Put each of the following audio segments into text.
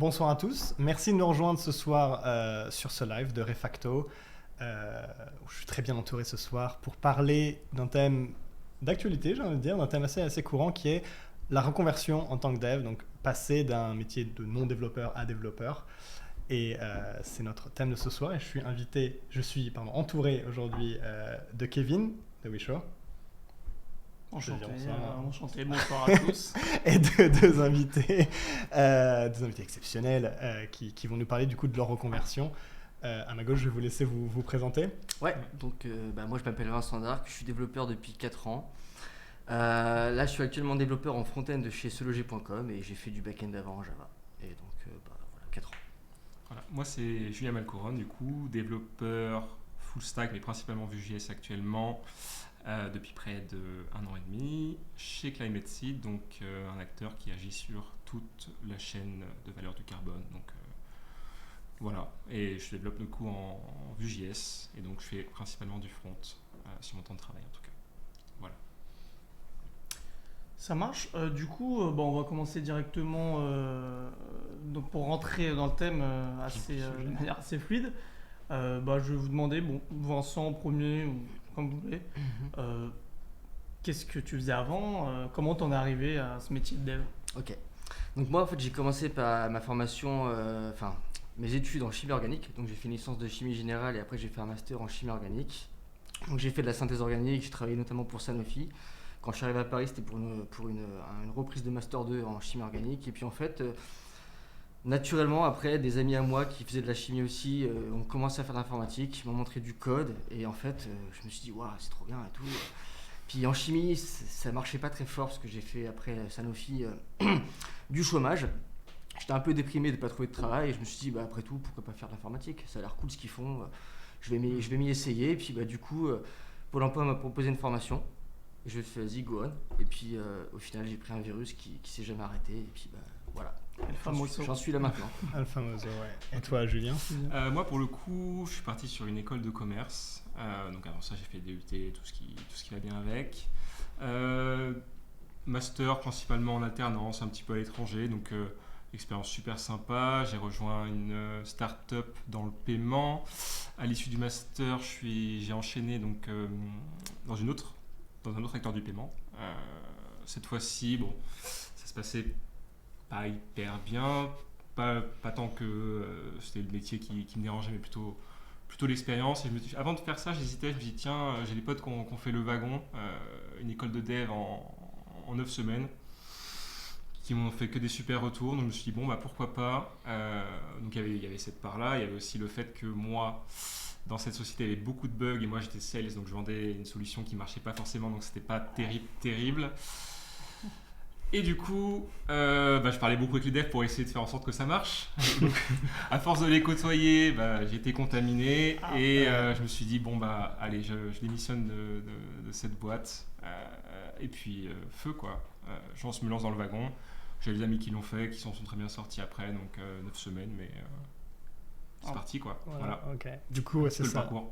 Bonsoir à tous. Merci de nous rejoindre ce soir sur ce live de Refacto. Où je suis très bien entouré ce soir pour parler d'un thème d'actualité, j'ai envie de dire, d'un thème assez courant qui est la reconversion en tant que dev, donc passer d'un métier de non-développeur à développeur. Et c'est notre thème de ce soir. Et je suis entouré aujourd'hui de Kevin de Wishaw. Enchanté, bonsoir à tous. Et de deux invités exceptionnels qui vont nous parler du coup de leur reconversion. À ma gauche, je vais vous laisser vous présenter. Ouais, donc moi je m'appelle Vincent Darc, je suis développeur depuis 4 ans. Là je suis actuellement développeur en front-end de chez seloger.com et j'ai fait du back-end avant en Java. Et donc voilà, 4 ans. Voilà. Moi c'est Julien Malcouron, du coup, développeur full stack mais principalement Vue.js actuellement. Depuis près de 1 an et demi chez Climate Seed, donc un acteur qui agit sur toute la chaîne de valeur du carbone. Donc voilà, et je développe du coup en Vue.js et donc je fais principalement du front sur mon temps de travail en tout cas. Voilà. Ça marche. Du coup, on va commencer directement donc pour rentrer dans le thème de manière assez fluide. Je vais vous demander, Vincent en premier, ou comme vous voulez, qu'est-ce que tu faisais avant, comment t'en es arrivé à ce métier de dev? Ok. Donc moi en fait j'ai commencé par ma formation, mes études en chimie organique. Donc j'ai fait une licence de chimie générale et après j'ai fait un master en chimie organique. Donc j'ai fait de la synthèse organique, j'ai travaillé notamment pour Sanofi. Quand je suis arrivé à Paris, c'était pour une reprise de master 2 en chimie organique. Et puis en fait, naturellement, après, des amis à moi qui faisaient de la chimie aussi ont commencé à faire de l'informatique, ils m'ont montré du code et en fait, je me suis dit, waouh, c'est trop bien et tout. Puis en chimie, ça marchait pas très fort parce que j'ai fait après Sanofi du chômage. J'étais un peu déprimé de pas trouver de travail et je me suis dit, après tout, pourquoi pas faire de l'informatique? Ça a l'air cool ce qu'ils font, je vais m'y essayer. Et puis du coup, Pôle emploi m'a proposé une formation. Et je me suis fait, vas-y, go on. Et puis au final, j'ai pris un virus qui s'est jamais arrêté et puis voilà. J'en suis là maintenant. El famoso, ouais. Et toi, Julien? Moi, pour le coup, je suis parti sur une école de commerce. Donc avant ça, j'ai fait DUT, tout ce qui va bien avec. Master principalement en alternance, un petit peu à l'étranger. Donc expérience super sympa. J'ai rejoint une start-up dans le paiement. À l'issue du master, j'ai enchaîné donc dans un autre acteur du paiement. Cette fois-ci, ça se passait pas hyper bien, pas tant que c'était le métier qui me dérangeait, mais plutôt l'expérience. Et avant de faire ça, j'hésitais, je me dis tiens, j'ai des potes qui ont fait le wagon, une école de dev en 9 semaines, qui m'ont fait que des super retours. Donc je me suis dit pourquoi pas. Donc il y avait cette part-là, il y avait aussi le fait que moi, dans cette société, il y avait beaucoup de bugs et moi j'étais sales, donc je vendais une solution qui marchait pas forcément, donc c'était pas terrible. Et du coup, je parlais beaucoup avec les devs pour essayer de faire en sorte que ça marche. Donc, à force de les côtoyer, j'ai été contaminé et je me suis dit allez, je démissionne de cette boîte et puis feu quoi. Je me lance dans le wagon. J'ai des amis qui l'ont fait, qui s'en sont très bien sortis après, donc 9 semaines, mais c'est parti quoi. Voilà. Ok. Du coup, c'est le ça. parcours.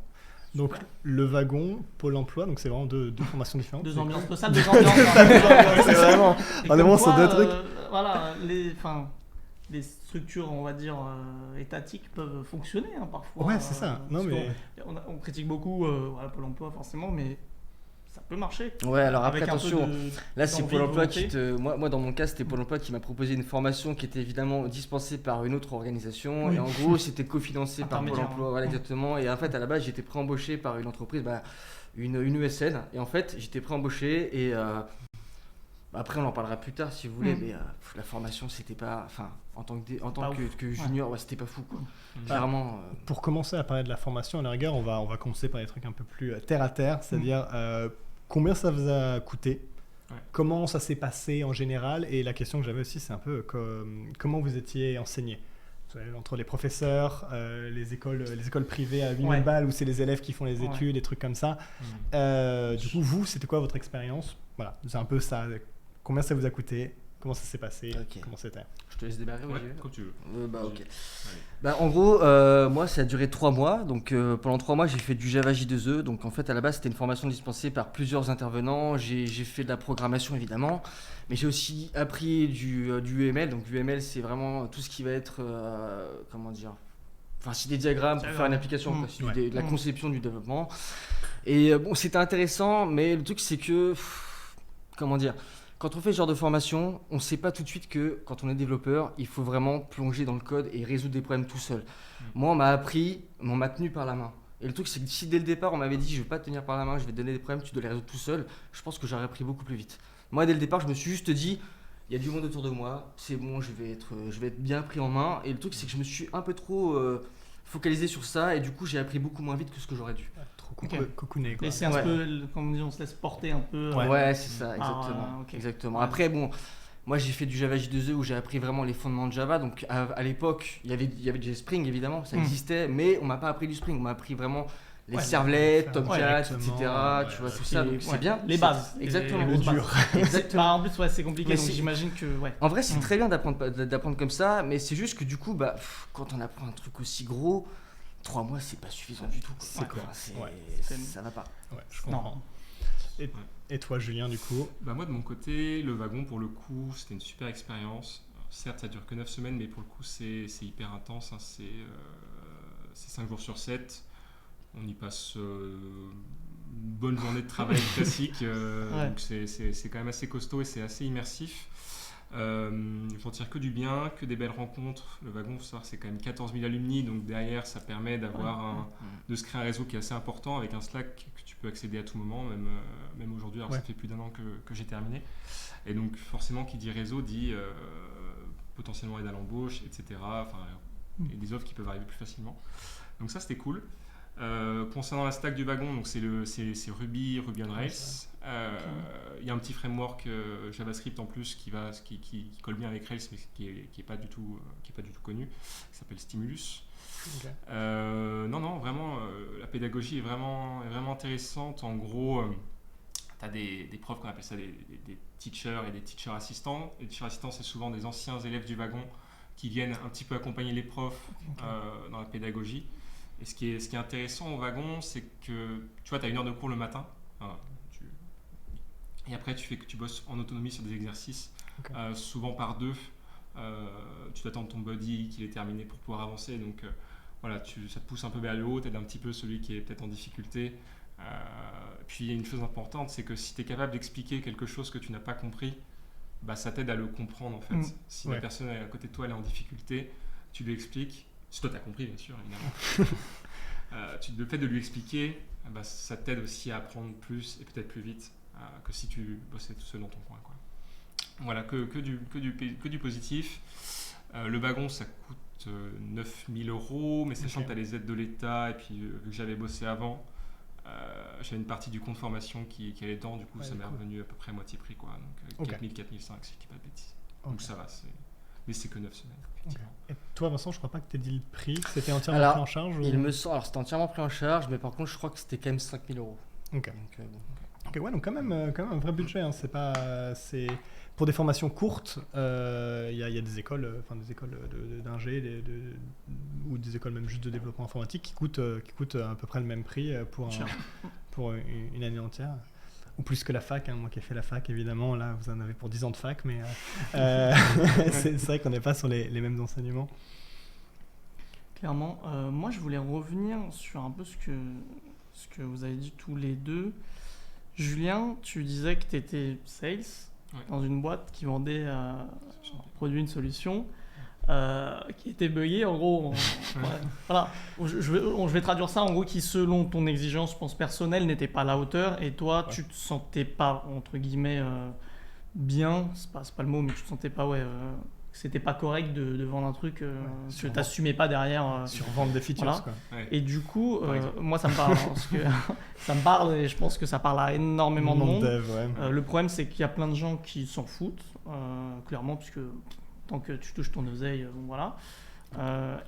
Donc le wagon, Pôle emploi, donc c'est vraiment deux formations différentes. Deux ambiances, deux ambiances. C'est vraiment, on est vraiment sur deux trucs. Voilà, les structures, on va dire, étatiques peuvent fonctionner parfois. Ouais, c'est ça. Non, mais... on critique beaucoup Pôle emploi forcément, mais ça peut marcher. Ouais, alors après, avec attention, là c'est Pôle emploi moi dans mon cas, c'était Pôle emploi qui m'a proposé une formation qui était évidemment dispensée par une autre organisation. Oui. Et en gros, c'était cofinancé par Pôle emploi. Voilà, exactement. Et en fait, à la base, j'étais préembauché par une entreprise, une ESN. Et en fait, j'étais préembauché et après, on en parlera plus tard si vous voulez, mais la formation, c'était pas. Enfin, en tant que junior, c'était pas fou, quoi. Clairement. Pour commencer à parler de la formation, à la rigueur, on va commencer par des trucs un peu plus terre à terre, c'est-à-dire combien ça vous a coûté, comment ça s'est passé en général, et la question que j'avais aussi, c'est un peu comment vous étiez enseigné. Entre les professeurs, les écoles privées à 8000 balles où c'est les élèves qui font les études, des trucs comme ça. Du coup, vous, c'était quoi votre expérience? Voilà, c'est un peu ça. Combien ça vous a coûté Comment ça s'est passé? Ok. Comment c'était? Je te laisse démarrer. Ouais, j'y vais. comme tu veux. Ok. Allez. Bah, en gros, moi, ça a duré 3 mois. Donc, pendant 3 mois, j'ai fait du Java J2E. Donc, en fait, à la base, c'était une formation dispensée par plusieurs intervenants. J'ai fait de la programmation, évidemment. Mais j'ai aussi appris du UML. Donc, UML, c'est vraiment tout ce qui va être. Comment dire? Enfin, c'est des diagrammes pour faire une application. Quoi. C'est de la conception, du développement. Et bon, c'était intéressant. Mais le truc, c'est que. Comment dire? Quand on fait ce genre de formation, on ne sait pas tout de suite que quand on est développeur, il faut vraiment plonger dans le code et résoudre des problèmes tout seul. Moi, on m'a appris, mais on m'a tenu par la main. Et le truc, c'est que si dès le départ, on m'avait dit je ne vais pas te tenir par la main, je vais te donner des problèmes, tu dois les résoudre tout seul, je pense que j'aurais appris beaucoup plus vite. Moi, dès le départ, je me suis juste dit il y a du monde autour de moi, c'est bon, je vais être bien pris en main. Et le truc, c'est que je me suis un peu trop focalisé sur ça et du coup, j'ai appris beaucoup moins vite que ce que j'aurais dû. Trop cocooné, quoi. Et c'est un peu, comme on dit, on se laisse porter un peu. Ouais, c'est ça, exactement. Ok. Exactement. Après, bon, moi j'ai fait du Java J2E où j'ai appris vraiment les fondements de Java. Donc à l'époque, il y avait du Spring évidemment, ça existait, mais on m'a pas appris du Spring, on m'a appris vraiment les servlets, Tomcat, etc. Tu vois, tout ça, donc c'est bien. Les bases. Exactement. Le dur. Exactement. En plus, c'est compliqué, Mais donc c'est- j'imagine que. Ouais. En vrai, c'est très bien d'apprendre comme ça, mais c'est juste que du coup, quand on apprend un truc aussi gros, 3 mois, c'est pas suffisant du tout. C'est clair. Ça va pas. Ouais, je comprends. Et toi, Julien, du coup? Bah moi de mon côté, le wagon pour le coup c'était une super expérience. Alors, certes ça dure que 9 semaines mais pour le coup c'est hyper intense, hein. C'est 5 jours sur 7. On y passe une bonne journée de travail classique, donc c'est quand même assez costaud et c'est assez immersif. J'en tire que du bien, que des belles rencontres. Le wagon, faut savoir, c'est quand même 14 000 alumni, donc derrière ça permet de se créer un réseau qui est assez important avec un Slack que tu peux accéder à tout moment, même aujourd'hui. Alors ça fait plus d'1 an que j'ai terminé. Et donc forcément qui dit réseau dit potentiellement aide à l'embauche, etc. Enfin, et des offres qui peuvent arriver plus facilement. Donc ça c'était cool. Concernant la stack du wagon, donc c'est Ruby on Rails. Il y a un petit framework JavaScript en plus qui colle bien avec Rails, mais qui est pas du tout connu, qui s'appelle Stimulus. Okay. Non, vraiment, la pédagogie est vraiment intéressante. En gros, tu as des profs qu'on appelle ça des teachers et des teacher assistants. Les teacher assistants, c'est souvent des anciens élèves du wagon qui viennent un petit peu accompagner les profs dans la pédagogie. Et ce qui est intéressant au wagon, c'est que tu vois, tu as 1 heure de cours le matin. Et après, tu bosses en autonomie sur des exercices, souvent par 2. Tu dois attendre ton buddy qu'il est terminé pour pouvoir avancer. Donc voilà, ça te pousse un peu vers le haut, t'aides un petit peu celui qui est peut-être en difficulté. Puis il y a une chose importante, c'est que si tu es capable d'expliquer quelque chose que tu n'as pas compris, ça t'aide à le comprendre en fait. Si la personne à côté de toi elle est en difficulté, tu lui expliques. Si toi tu as compris, bien sûr, évidemment. Le fait de lui expliquer, ça t'aide aussi à apprendre plus et peut-être plus vite que si tu bossais tout seul dans ton coin, quoi. Voilà, que du positif. Le wagon, ça coûte 9 000 €, mais sachant que tu as les aides de l'État, et puis vu que j'avais bossé avant, j'avais une partie du compte formation qui allait dedans, du coup ça m'est revenu à peu près à moitié prix, quoi. Donc 4 000, 4 500, si je dis pas de bêtises. Donc ça va, mais c'est que 9 semaines. Et toi, Vincent, je crois pas que tu aies dit le prix, c'était entièrement pris en charge Alors c'était entièrement pris en charge, mais par contre je crois que c'était quand même 5 000 €. Ok. Donc quand même un vrai budget, hein. C'est pour des formations courtes, y a des écoles, d'ingé, ou des écoles même juste de développement informatique qui coûtent à peu près le même prix pour une année entière. Ou plus que la fac, hein. Moi qui ai fait la fac, évidemment, là vous en avez pour 10 ans de fac, mais c'est vrai qu'on n'est pas sur les mêmes enseignements. Clairement. Moi je voulais revenir sur un peu ce que vous avez dit tous les deux. Julien, tu disais que tu étais sales dans une boîte qui vendait un produit, une solution qui était buggée. En gros, voilà. Je vais traduire ça en gros qui, selon ton exigence, je pense, personnelle, n'était pas à la hauteur et toi, tu te sentais pas, entre guillemets, bien, c'est pas le mot, mais tu te sentais pas, que c'était pas correct de vendre un truc que tu t'assumais pas derrière. Survendre des features, voilà. quoi. Et du coup, moi ça me parle, parce que ça me parle et je pense que ça parle à énormément de monde. Le problème c'est qu'il y a plein de gens qui s'en foutent, clairement, puisque tant que tu touches ton oseille, voilà.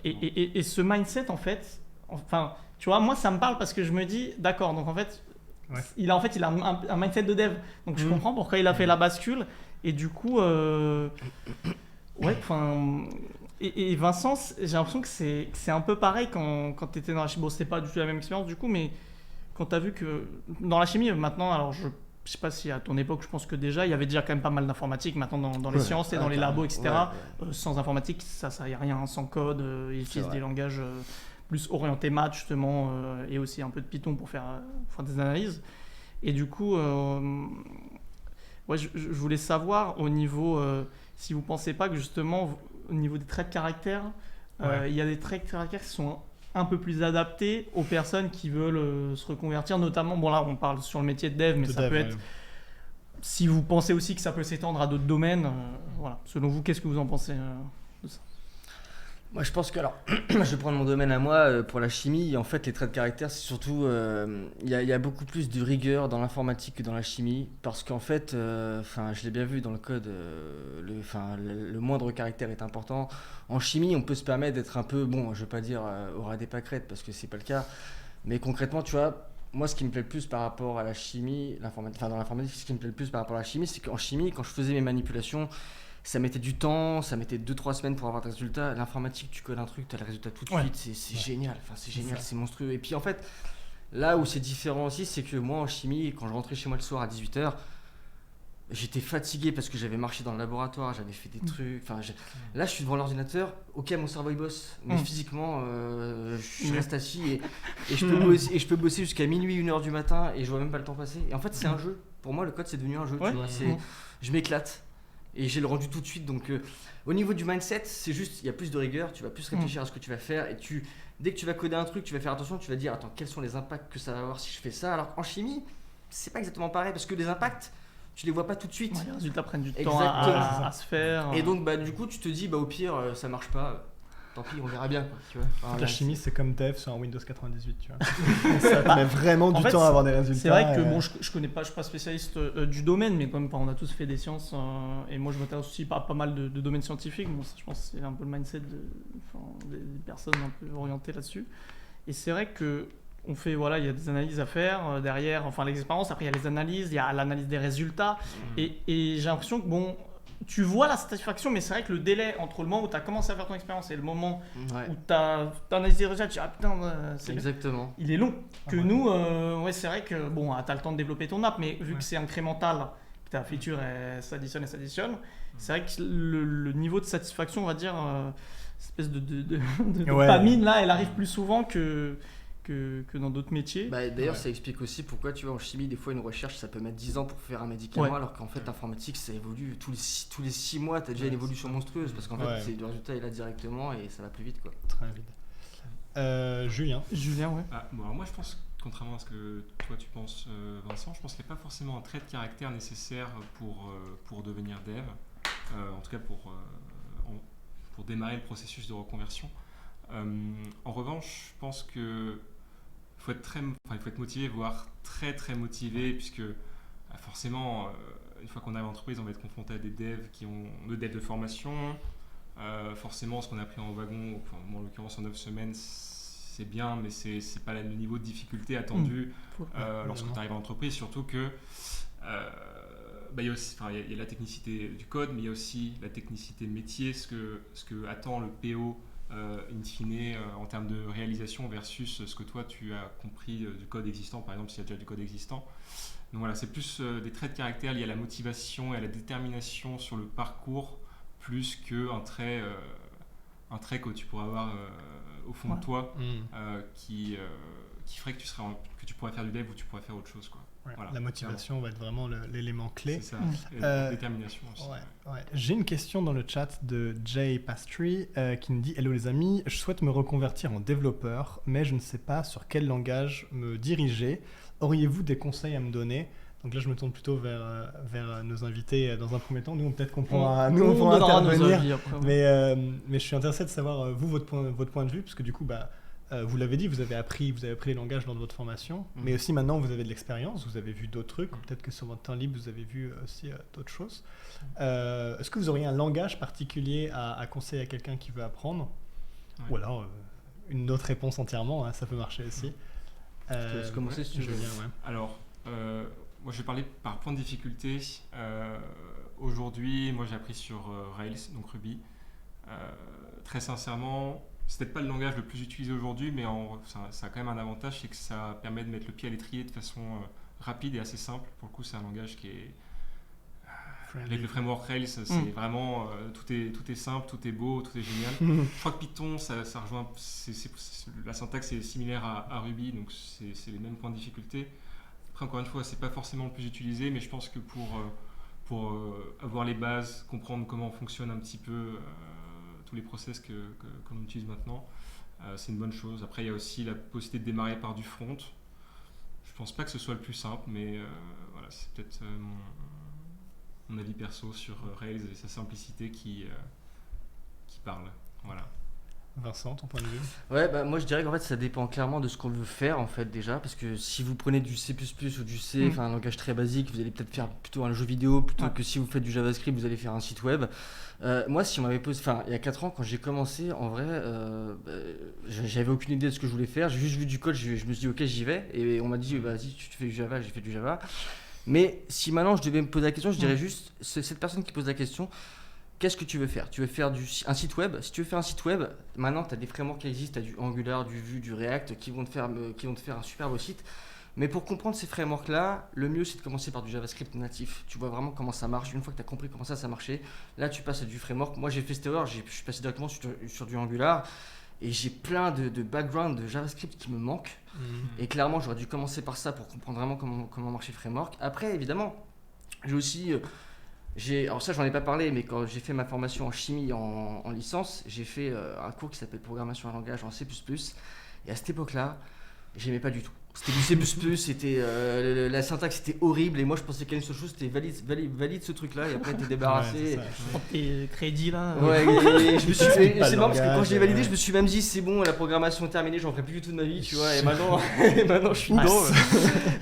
Et ce mindset en fait, enfin, tu vois, moi ça me parle parce que je me dis, d'accord, donc en fait, il a un mindset de dev, donc je comprends pourquoi il a fait la bascule. Et du coup, ouais, enfin. Et Vincent, j'ai l'impression que c'est un peu pareil quand tu étais dans la chimie. Bon, c'était pas du tout la même expérience du coup, mais quand tu as vu que dans la chimie, maintenant, alors je sais pas si à ton époque, je pense que déjà, il y avait déjà quand même pas mal d'informatique. Maintenant, dans les sciences et dans les labos, etc., sans informatique, ça y a rien, sans code. Ils utilisent des langages plus orientés maths, justement, et aussi un peu de Python pour faire des analyses. Et du coup, ouais, je voulais savoir au niveau, si vous pensez pas que justement, au niveau des traits de caractère, il y a des traits de caractère qui sont un peu plus adaptés aux personnes qui veulent se reconvertir, notamment, bon là on parle sur le métier de dev, mais ça peut être, si vous pensez aussi que ça peut s'étendre à d'autres domaines, voilà. Selon vous, qu'est-ce que vous en pensez de ça ? Moi je pense que, alors, je vais prendre mon domaine à moi, pour la chimie, en fait les traits de caractère c'est surtout, il y a beaucoup plus de rigueur dans l'informatique que dans la chimie, parce qu'en fait, je l'ai bien vu dans le code, le moindre caractère est important. En chimie on peut se permettre d'être un peu, bon je vais pas dire au ras des pâquerettes parce que c'est pas le cas, mais concrètement tu vois, moi ce qui me plaît le plus par rapport à la chimie, dans l'informatique ce qui me plaît le plus par rapport à la chimie, c'est qu'en chimie quand je faisais mes manipulations, ça mettait du temps, ça mettait 2-3 semaines pour avoir des résultats. L'informatique, tu codes un truc, tu as le résultat tout de suite, c'est génial, c'est génial, c'est monstrueux. Et puis en fait, là où c'est différent aussi, c'est que moi en chimie, quand je rentrais chez moi le soir à 18h, j'étais fatigué parce que j'avais marché dans le laboratoire, j'avais fait des trucs. Là, je suis devant l'ordinateur, ok, mon cerveau il bosse, mais physiquement, je reste assis et je peux bosser jusqu'à minuit, 1h du matin et je vois même pas le temps passer. Et en fait, c'est un jeu. Pour moi, le code, c'est devenu un jeu, tu vois. Je m'éclate. Et j'ai le rendu tout de suite, donc au niveau du mindset, c'est juste, il y a plus de rigueur, tu vas plus réfléchir à ce que tu vas faire, et dès que tu vas coder un truc, tu vas faire attention, tu vas dire, attends, quels sont les impacts que ça va avoir si je fais ça, alors qu'en chimie, c'est pas exactement pareil, parce que les impacts, tu les vois pas tout de suite. Les résultats prennent du temps à se faire. Et donc, du coup, tu te dis, au pire, ça marche pas, tant pis, on verra bien, quoi, tu vois. La chimie, c'est comme dev sur un Windows 98, tu vois. Ça te met vraiment du temps à avoir des résultats. C'est vrai que bon, je connais pas, je suis pas spécialiste du domaine, mais quand même, on a tous fait des sciences, et moi je m'intéresse aussi pas mal de domaines scientifiques. Bon, ça, je pense que c'est un peu le mindset des personnes un peu orientées là-dessus. Et c'est vrai que on fait, voilà, il y a des analyses à faire derrière, les expériences. Après, il y a les analyses, il y a l'analyse des résultats, et j'ai l'impression que bon. Tu vois la satisfaction, mais c'est vrai que le délai entre le moment où tu as commencé à faire ton expérience et le moment où tu as analysé les résultats, tu dis ah putain, c'est exactement. Il est long. Que nous, c'est vrai que bon, tu as le temps de développer ton app, mais vu que c'est incrémental, que ta feature elle s'additionne, c'est vrai que le niveau de satisfaction, on va dire, cette espèce de dopamine là, elle arrive plus souvent que dans d'autres métiers. D'ailleurs, ça explique aussi pourquoi tu vois en chimie, des fois une recherche ça peut mettre 10 ans pour faire un médicament, alors qu'en fait informatique ça évolue tous les 6 mois, tu as déjà une évolution monstrueuse parce qu'en fait le résultat est là directement et ça va plus vite, quoi. Très vite. Julien, ouais. Alors moi je pense, contrairement à ce que toi tu penses, Vincent, je pense qu'il n'y a pas forcément un trait de caractère nécessaire pour devenir dev, en tout cas pour démarrer le processus de reconversion. En revanche, je pense que il faut être motivé, voire très très motivé, puisque forcément, une fois qu'on arrive en entreprise, on va être confronté à des devs de formation. Forcément, ce qu'on a pris en wagon, moi en l'occurrence en 9 semaines, c'est bien, mais c'est pas le niveau de difficulté attendu lorsque tu arrives en entreprise, surtout que il y a la technicité du code, mais il y a aussi la technicité métier, ce que attend le PO in fine en termes de réalisation versus ce que toi tu as compris du code existant, par exemple s'il y a déjà du code existant. Donc voilà, c'est plus des traits de caractère liés à la motivation et à la détermination sur le parcours, plus qu'un trait que tu pourrais avoir au fond de toi qui ferait que tu pourrais faire du dev ou tu pourrais faire autre chose, quoi. La motivation va être vraiment l'élément clé. C'est ça, et la détermination aussi. J'ai une question dans le chat de Jay Pastry qui nous dit « Hello les amis, je souhaite me reconvertir en développeur, mais je ne sais pas sur quel langage me diriger. Auriez-vous des conseils à me donner ?» Donc là, je me tourne plutôt vers nos invités dans un premier temps. Nous, peut-être qu'on pourra intervenir. Mais je suis intéressé de savoir, vous, votre point de vue, parce que du coup, vous l'avez dit, vous avez appris les langages lors de votre formation, mais aussi maintenant, vous avez de l'expérience, vous avez vu d'autres trucs, peut-être que sur votre temps libre, vous avez vu aussi d'autres choses. Est-ce que vous auriez un langage particulier à conseiller à quelqu'un qui veut apprendre ? Ou alors, une autre réponse entièrement, hein, ça peut marcher aussi. Je te laisse commencer si tu veux. Alors, moi je vais parler par point de difficulté. aujourd'hui, moi j'ai appris sur Rails, donc Ruby. Très sincèrement, c'est peut-être pas le langage le plus utilisé aujourd'hui, mais ça a quand même un avantage, c'est que ça permet de mettre le pied à l'étrier de façon rapide et assez simple. Pour le coup, c'est un langage qui est... Avec le framework Rails, c'est vraiment tout est simple, tout est beau, tout est génial. Je crois que Python, ça rejoint, la syntaxe est similaire à Ruby, donc c'est les mêmes points de difficulté. Après, encore une fois, c'est pas forcément le plus utilisé, mais je pense que pour avoir les bases, comprendre comment fonctionnent un petit peu tous les process qu'on utilise maintenant, c'est une bonne chose. Après, il y a aussi la possibilité de démarrer par du front. Je pense pas que ce soit le plus simple, mais voilà, c'est peut-être mon avis perso sur Rails et sa simplicité qui parle. Voilà. Vincent, ton point de vue? Ouais, bah moi je dirais qu'en fait ça dépend clairement de ce qu'on veut faire en fait déjà, parce que si vous prenez du C++ ou du C, enfin un langage très basique, vous allez peut-être faire plutôt un jeu vidéo plutôt que si vous faites du JavaScript, vous allez faire un site web. Moi si on m'avait posé, enfin il y a 4 ans quand j'ai commencé, en vrai, j'avais aucune idée de ce que je voulais faire, j'ai juste vu du code, je me suis dit ok j'y vais, et on m'a dit vas-y tu fais du Java, j'ai fait du Java. Mais si maintenant je devais me poser la question, je dirais juste, cette personne qui pose la question, qu'est-ce que tu veux faire? Tu veux faire un site web? Si tu veux faire un site web, maintenant tu as des frameworks qui existent, tu as du Angular, du Vue, du React qui vont te faire un super beau site. Mais pour comprendre ces frameworks-là, le mieux c'est de commencer par du JavaScript natif. Tu vois vraiment comment ça marche. Une fois que tu as compris comment ça marchait, là tu passes à du framework. Moi j'ai fait cette erreur, je suis passé directement sur du Angular et j'ai plein de background de JavaScript qui me manquent. Et clairement j'aurais dû commencer par ça pour comprendre vraiment comment marchait le framework. Après évidemment, j'ai aussi... alors ça j'en ai pas parlé, mais quand j'ai fait ma formation en chimie en licence, j'ai fait un cours qui s'appelle programmation à langage en C++, et à cette époque-là, j'aimais pas du tout. C'était du C++, c'était, la syntaxe était horrible, et moi je pensais qu'il y a une seule chose, c'était valide ce truc-là, et après t'es débarrassé. Ouais, Prends tes crédits là. Ouais, et je me suis fait, Pas c'est le marrant parce que quand langage, je l'ai validé, je me suis même dit c'est bon, la programmation est terminée, j'en ferai plus du tout de ma vie, tu vois, et maintenant je suis dedans.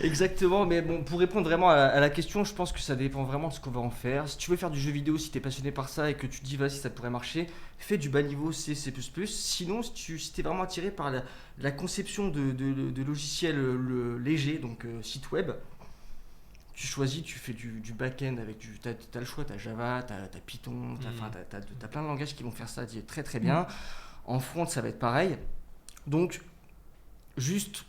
Exactement, mais bon, pour répondre vraiment à la question, je pense que ça dépend vraiment de ce qu'on va en faire. Si tu veux faire du jeu vidéo, si t'es passionné par ça et que tu te dis vas-y ça pourrait marcher, fais du bas niveau C++. Sinon, si t'es vraiment attiré par la conception de logiciels légers, donc site web, tu choisis, tu fais du back-end avec t'as le choix, t'as Java, t'as Python, t'as plein de langages qui vont faire ça très très bien. En front, ça va être pareil. Donc, juste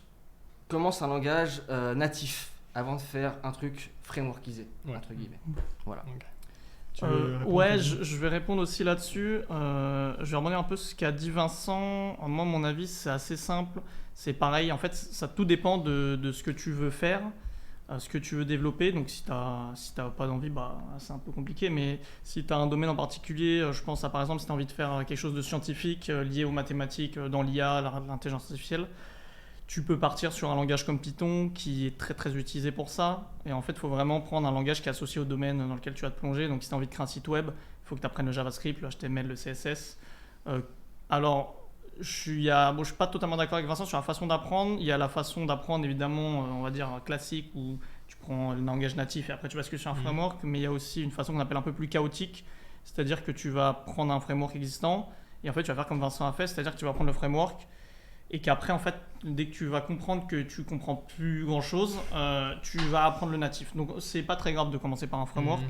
commence un langage natif avant de faire un truc frameworkisé, entre guillemets. Voilà. Okay. Je vais répondre aussi là-dessus. Je vais rebondir un peu sur ce qu'a dit Vincent. Moi, mon avis, c'est assez simple. C'est pareil, en fait, ça tout dépend de ce que tu veux faire, ce que tu veux développer. Donc, si tu n'as pas d'envie, c'est un peu compliqué. Mais si tu as un domaine en particulier, je pense à par exemple, si tu as envie de faire quelque chose de scientifique lié aux mathématiques, dans l'IA, l'intelligence artificielle, tu peux partir sur un langage comme Python qui est très très utilisé pour ça. Et en fait, il faut vraiment prendre un langage qui est associé au domaine dans lequel tu vas te plonger. Donc, si tu as envie de créer un site web, il faut que tu apprennes le JavaScript, le HTML, le CSS. Alors, je ne suis pas totalement d'accord avec Vincent sur la façon d'apprendre. Il y a la façon d'apprendre, évidemment, on va dire classique, où tu prends le langage natif et après tu bascules sur un framework. Mais il y a aussi une façon qu'on appelle un peu plus chaotique. C'est-à-dire que tu vas prendre un framework existant et en fait, tu vas faire comme Vincent a fait. C'est-à-dire que tu vas prendre le framework et qu'après, en fait, dès que tu vas comprendre que tu comprends plus grand-chose, tu vas apprendre le natif. Donc, c'est pas très grave de commencer par un framework.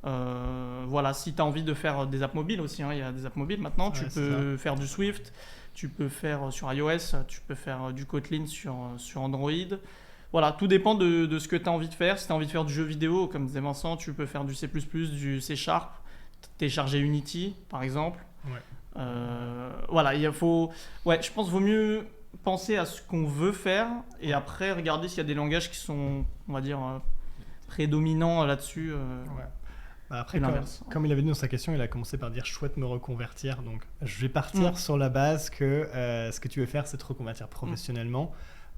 Voilà, si tu as envie de faire des apps mobiles aussi, il y a des apps mobiles maintenant, tu peux faire du Swift, tu peux faire sur iOS, tu peux faire du Kotlin sur Android. Voilà, tout dépend de ce que tu as envie de faire. Si tu as envie de faire du jeu vidéo, comme disait Vincent, tu peux faire du C++, du C#, télécharger Unity, par exemple. Voilà, je pense qu'il vaut mieux penser à ce qu'on veut faire et après regarder s'il y a des langages qui sont, on va dire, prédominants là-dessus. Après, comme il avait dit dans sa question, il a commencé par dire je souhaite me reconvertir. Donc, je vais partir sur la base que ce que tu veux faire, c'est te reconvertir professionnellement.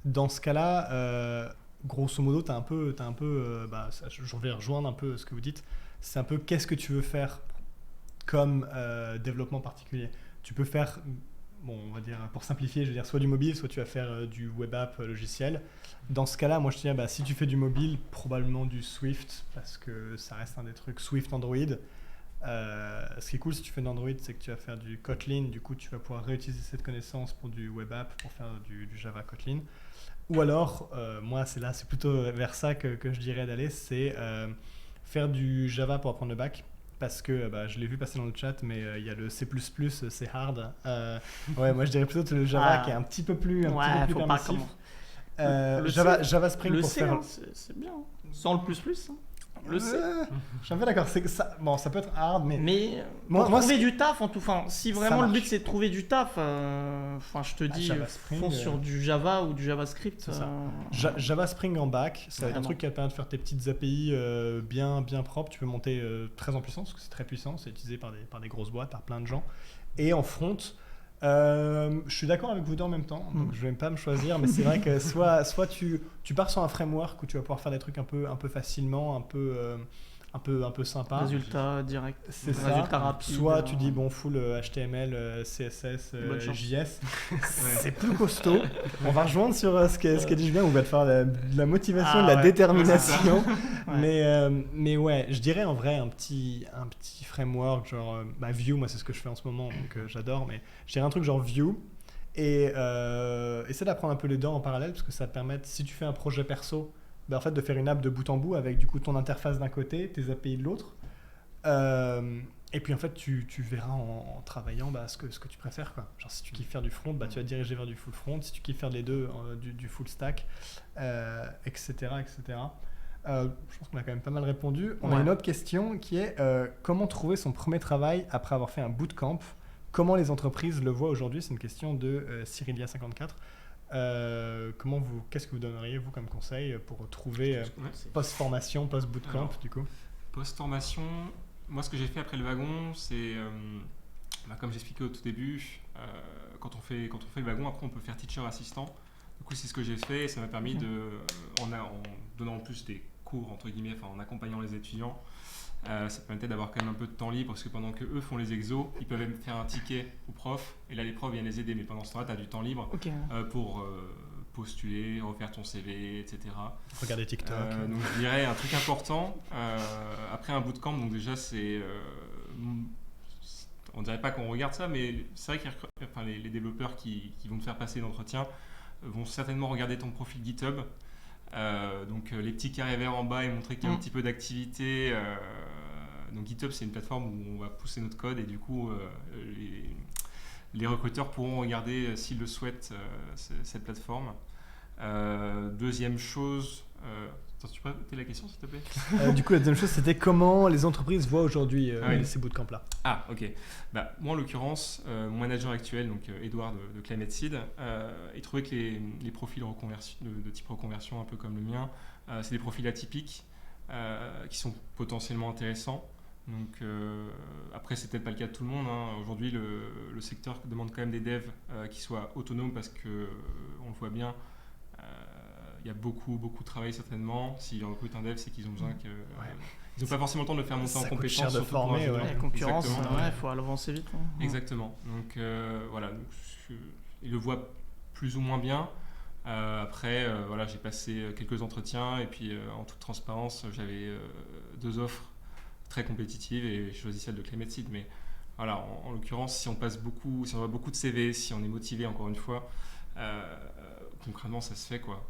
Dans ce cas-là, grosso modo, je vais rejoindre un peu ce que vous dites. C'est un peu qu'est-ce que tu veux faire comme développement particulier. Tu peux faire, on va dire, pour simplifier, je veux dire, soit du mobile, soit tu vas faire du web app logiciel. Dans ce cas-là, moi je te dis, si tu fais du mobile, probablement du Swift, parce que ça reste un des trucs Swift Android. Ce qui est cool si tu fais d'Android, c'est que tu vas faire du Kotlin, du coup tu vas pouvoir réutiliser cette connaissance pour du web app, pour faire du Java Kotlin. Ou alors, moi c'est plutôt vers ça que je dirais d'aller, c'est faire du Java pour apprendre le bac. Parce que je l'ai vu passer dans le chat, mais il y a le C++, c'est hard. Ouais, moi je dirais plutôt le Java qui est un petit peu plus, faut pas permissif. Java Spring le pour C, faire. c'est bien. Sans le plus. Le C. Je suis un peu d'accord. C'est que ça, bon, ça peut être hard, mais pour trouver du taf, en tout. Enfin, si vraiment le but c'est de trouver du taf, je te dis, Java Spring, fonce sur du Java ou du JavaScript. Java Spring en back, ça va être un truc qui va te permettre de faire tes petites API bien propres. Tu peux monter très en puissance, parce que c'est très puissant. C'est utilisé par des grosses boîtes, par plein de gens. Et en front, je suis d'accord avec vous deux en même temps, donc je vais pas me choisir, mais c'est vrai que soit tu pars sur un framework où tu vas pouvoir faire des trucs un peu facilement, un peu sympa. Résultat direct. C'est ça. Résultat rapide. Soit tu dis full HTML, CSS, JS. C'est plus costaud. On va rejoindre sur ce qu'a dit Julien, où on va te faire de la motivation, de la détermination. Mais ouais, je dirais en vrai un petit framework genre Vue, moi c'est ce que je fais en ce moment, donc j'adore, mais je dirais un truc genre Vue. Et essaie d'apprendre un peu les deux en parallèle, parce que ça te permet, si tu fais un projet perso, en fait, de faire une app de bout en bout avec du coup ton interface d'un côté, tes API de l'autre. Et puis en fait, tu verras en travaillant ce que tu préfères, quoi. Genre si tu kiffes faire du front, tu vas te diriger vers du full front. Si tu kiffes faire les deux, du full stack, etc. Je pense qu'on a quand même pas mal répondu. On a une autre question qui est comment trouver son premier travail après avoir fait un bootcamp? Comment les entreprises le voient aujourd'hui? C'est une question de Cyrilia54. Qu'est-ce que vous donneriez vous comme conseil pour trouver post-formation, post-bootcamp du coup? Post-formation, moi ce que j'ai fait après le wagon, c'est comme j'expliquais au tout début, quand on fait le wagon, après on peut faire teacher assistant. Du coup c'est ce que j'ai fait et ça m'a permis en donnant en plus des cours entre guillemets, en accompagnant les étudiants. Ça permettait d'avoir quand même un peu de temps libre parce que pendant que eux font les exos, ils peuvent même faire un ticket aux profs et là les profs viennent les aider, mais pendant ce temps-là tu as du temps libre pour postuler, refaire ton CV, etc. Regarder TikTok. Donc je dirais un truc important après un bootcamp, donc déjà c'est on dirait pas qu'on regarde ça, mais c'est vrai que les développeurs qui vont te faire passer l'entretien vont certainement regarder ton profil GitHub. Donc les petits carrés verts en bas et montrer qu'il y a un petit peu d'activité. Donc GitHub c'est une plateforme où on va pousser notre code et du coup les recruteurs pourront regarder s'ils le souhaitent cette plateforme. Deuxième chose, tu peux répéter la question s'il te plaît? Du coup la deuxième chose c'était comment les entreprises voient aujourd'hui ces bootcamps là. Ah ok, moi en l'occurrence mon manager actuel, donc Edouard de Climate Seed, il trouvait que les profils de type reconversion un peu comme le mien, c'est des profils atypiques qui sont potentiellement intéressants. Donc après c'est peut-être pas le cas de tout le monde, hein. Aujourd'hui le secteur demande quand même des devs qui soient autonomes parce que on le voit bien, il y a beaucoup de travail certainement. S'ils recrutent un dev, c'est qu'ils ont besoin que ils n'ont pas forcément le temps de le faire monter en compétence. Cher de former, la concurrence, il faut avancer vite. Exactement. Donc voilà, ils le voient plus ou moins bien. Après, j'ai passé quelques entretiens et puis en toute transparence, j'avais 2 offres très compétitives et j'ai choisi celle de Climate Seed. Mais voilà, en l'occurrence, si on envoie beaucoup de CV, si on est motivé, encore une fois, concrètement, ça se fait quoi.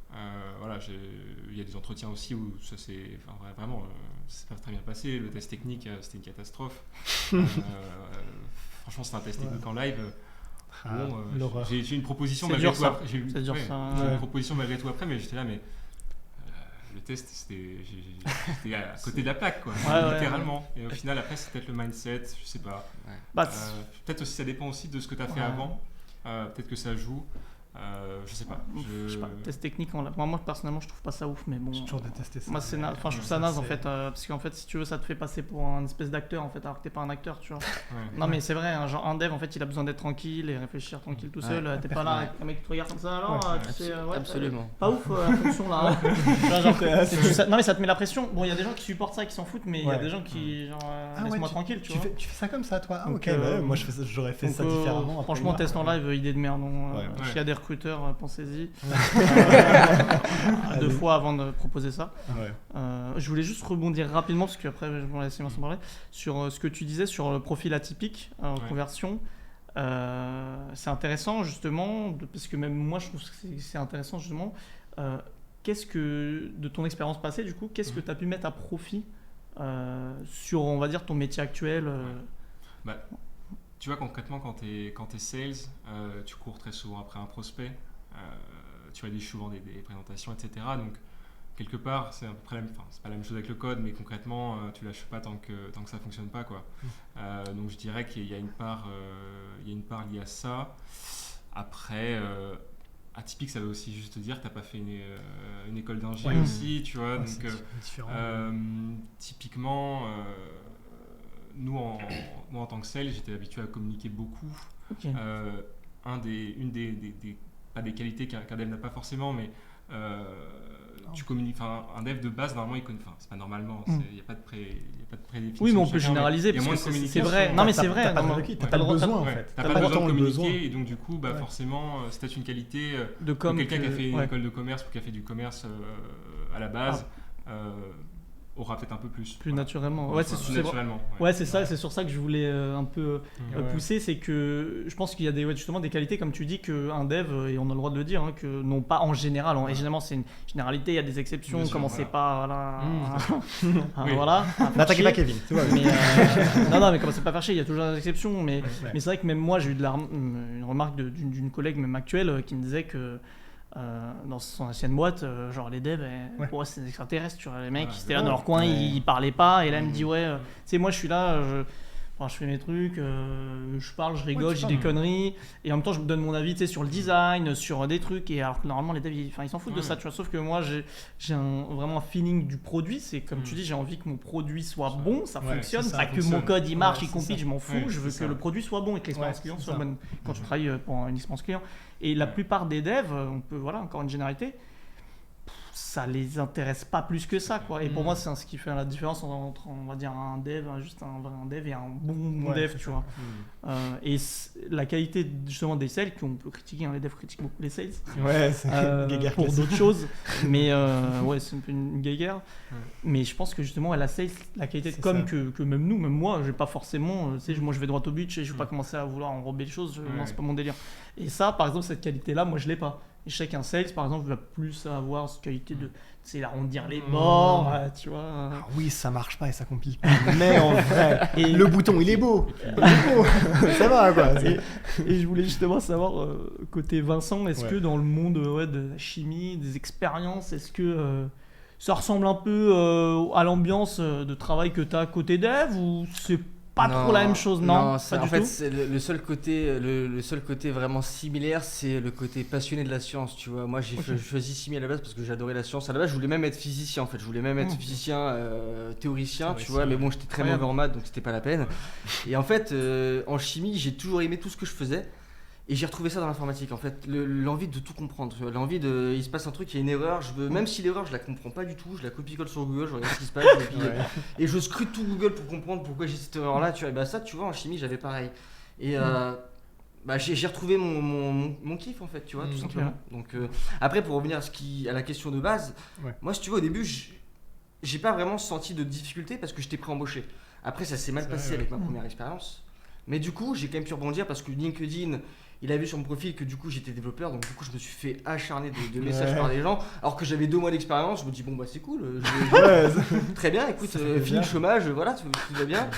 Il y a des entretiens aussi où ça s'est vraiment pas très bien passé. Le test technique, c'était une catastrophe. Franchement, c'était un test technique en live. J'ai une proposition malgré tout après. J'ai une proposition malgré tout après, mais j'étais là, mais le test, j'étais à côté de la plaque, quoi, littéralement. Et au final, après, c'est peut-être le mindset, je sais pas. Peut-être aussi, ça dépend aussi de ce que tu as fait avant. Peut-être que ça joue. Je sais pas. Je sais pas. Test technique, moi personnellement, je trouve pas ça ouf, mais bon. J'ai toujours détesté ça. Moi, c'est naze. Enfin, je trouve ça naze en fait, parce qu'en fait, si tu veux, ça te fait passer pour un espèce d'acteur en fait, alors que t'es pas un acteur, tu vois. Non, mais c'est vrai, genre un dev en fait, il a besoin d'être tranquille et réfléchir tranquille tout seul. T'es pas là avec un mec qui te regarde comme ça, alors tu sais. Absolument. Pas ouf la fonction là. Non, mais ça te met la pression. Bon, il y a des gens qui supportent ça, qui s'en foutent, mais il y a des gens qui genre laisse-moi tranquille, tu vois. Tu fais ça comme ça, toi? Ah ok. Moi, j'aurais fait ça différemment. Franchement, test en live, idée de merde. S'il y a des recruteurs, pensez-y. 2 fois avant de proposer ça. Je voulais juste rebondir rapidement parce qu'après je vais laisser Vincent parler sur ce que tu disais sur le profil atypique en conversion. C'est intéressant justement parce que même moi je trouve que c'est intéressant justement. Qu'est-ce que de ton expérience passée du coup, qu'est-ce que tu as pu mettre à profit sur, on va dire, ton métier actuel Tu vois, concrètement, quand tu es sales, tu cours très souvent après un prospect, tu rédiges souvent des présentations, etc. Donc, quelque part, c'est à peu près c'est pas la même chose avec le code, mais concrètement, tu lâches pas tant que ça fonctionne pas, quoi. Donc, je dirais qu'il y a une part liée à ça. Après, atypique, ça veut aussi juste dire que tu n'as pas fait une école d'ingé aussi, tu vois. Ouais, donc, c'est différent. Typiquement, nous en tant que sales, j'étais habitué à communiquer beaucoup. Ok. Une des pas des qualités qu'un dev n'a pas forcément, mais tu communiques. Un dev de base, normalement, il connaît. C'est pas normalement. Il n'y a pas de prédéfinition. Oui, mais on peut chacun, généraliser il y a parce moins que de c'est communication. vrai. Non, mais c'est vrai. T'as pas de non, requis, t'as t'as pas le droit- besoin en Ouais, fait. t'as T'as pas le besoin de temps, le besoin. communiquer, et donc du coup, Ouais. forcément, c'est peut-être une qualité de pour com quelqu'un qui a fait une ouais. école de commerce ou qui a fait du commerce à la base. Aura peut-être un peu plus. Plus Voilà. naturellement. Ouais, Ouais, enfin, c'est plus sûr. naturellement. Ouais, c'est ça, c'est sur ça que je voulais un peu Ouais. pousser, c'est que je pense qu'il y a justement des qualités, comme tu dis, qu'un dev, et on a le droit de le dire, hein, que non pas en général, et généralement c'est une généralité, il y a des exceptions, Bien sûr, commencez pas, voilà, Oui. voilà. N'attaquez pas Kevin, tu vois. Mais, non, mais commencez pas à faire chier, il y a toujours des exceptions, mais c'est vrai que même moi j'ai eu une remarque d'une collègue même actuelle qui me disait que dans son ancienne boîte, genre les devs, ouais, c'est des extraterrestres, tu vois, les mecs, ils étaient là dans leur coin, ils parlaient pas, et là elle me dit ouais, tu sais, moi je suis là, je fais mes trucs, je parle, je rigole, je dis des conneries, et en même temps je me donne mon avis, tu sais, sur le design, sur des trucs, et alors que normalement les devs, ils s'en foutent de ça, tu vois, sauf que moi j'ai vraiment un feeling du produit, c'est comme tu dis, j'ai envie que mon produit soit bon, ça fonctionne, ça pas que fonctionne. mon code il marche, Ouais, il c'est compile, ça. je m'en fous, Ouais, je veux c'est que ça. le produit soit bon et que l'expérience Ouais, client c'est soit ça. bonne quand tu travailles pour une expérience client. Et la plupart des devs, on peut, voilà, encore une généralité, ça les intéresse pas plus que ça, quoi. Et pour moi, c'est ce qui fait la différence entre, on va dire, un dev, juste un vrai dev et un bon dev, tu vois. Et la qualité justement des sales, qu'on peut critiquer, hein, les devs critiquent beaucoup les sales, Ouais, c'est guéguerre pour classique. d'autres choses, mais ouais, c'est un peu une guéguerre. Mais je pense que justement, la sales, la qualité de C'est com ça. que même nous, même moi, j'ai pas forcément, tu sais, moi je vais droit au but, je vais pas commencer à vouloir enrober les choses, non, c'est pas mon délire. Et ça, par exemple, cette qualité-là, moi je l'ai pas. Et je sais qu'un sales, par exemple, va plus avoir cette qualité de, tu sais, arrondir les bords, tu vois. Ah oui, ça marche pas et ça compile pas. Mais en vrai, le bouton il est beau. Il est beau. Ça va quoi. Et je voulais justement savoir, côté Vincent, est-ce Ouais. que dans le monde de la chimie, des expériences, est-ce que ça ressemble un peu à l'ambiance de travail que tu as côté dev ou c'est pas trop la même chose? Non, ça, pas en du fait, tout. c'est le seul côté, le seul côté vraiment similaire, c'est le côté passionné de la science, tu vois. Moi, j'ai choisi chimie à la base parce que j'adorais la science. À la base, je voulais même être physicien, en fait. Je voulais même être physicien, théoricien, tu vois. Mais bon, j'étais très mauvais en maths, donc c'était pas la peine. Et en fait, en chimie, j'ai toujours aimé tout ce que je faisais. Et j'ai retrouvé ça dans l'informatique, en fait, l'envie de tout comprendre, tu vois, l'envie de, il se passe un truc, il y a une erreur, même si l'erreur je la comprends pas du tout, je la copie-colle sur Google, je regarde ce qui se passe, et je scrute tout Google pour comprendre pourquoi j'ai cette erreur-là, tu vois, et bah ça, tu vois, en chimie, j'avais pareil. Et j'ai retrouvé mon kiff, en fait, tu vois, tout simplement. Donc, après, pour revenir à la question de base, moi, si tu veux, au début, j'ai pas vraiment senti de difficulté parce que j'étais pré-embauché. Après, ça s'est mal passé avec ma première expérience. Mais du coup, j'ai quand même pu rebondir parce que LinkedIn, il a vu sur mon profil que du coup j'étais développeur, donc du coup je me suis fait acharner de messages par des gens, alors que j'avais 2 mois d'expérience. Je me dis bon bah c'est cool, très bien, écoute, fini le chômage, voilà, tout va bien.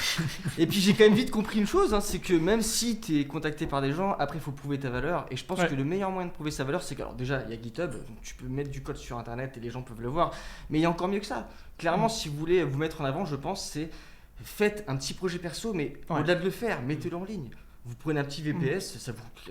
Et puis j'ai quand même vite compris une chose, hein, c'est que même si tu es contacté par des gens, après il faut prouver ta valeur. Et je pense que le meilleur moyen de prouver sa valeur, c'est que, alors déjà il y a GitHub, donc tu peux mettre du code sur internet et les gens peuvent le voir, mais il y a encore mieux que ça. Clairement, si vous voulez vous mettre en avant, je pense, c'est faites un petit projet perso, mais au-delà de le faire, mettez-le en ligne. Vous prenez un petit VPS,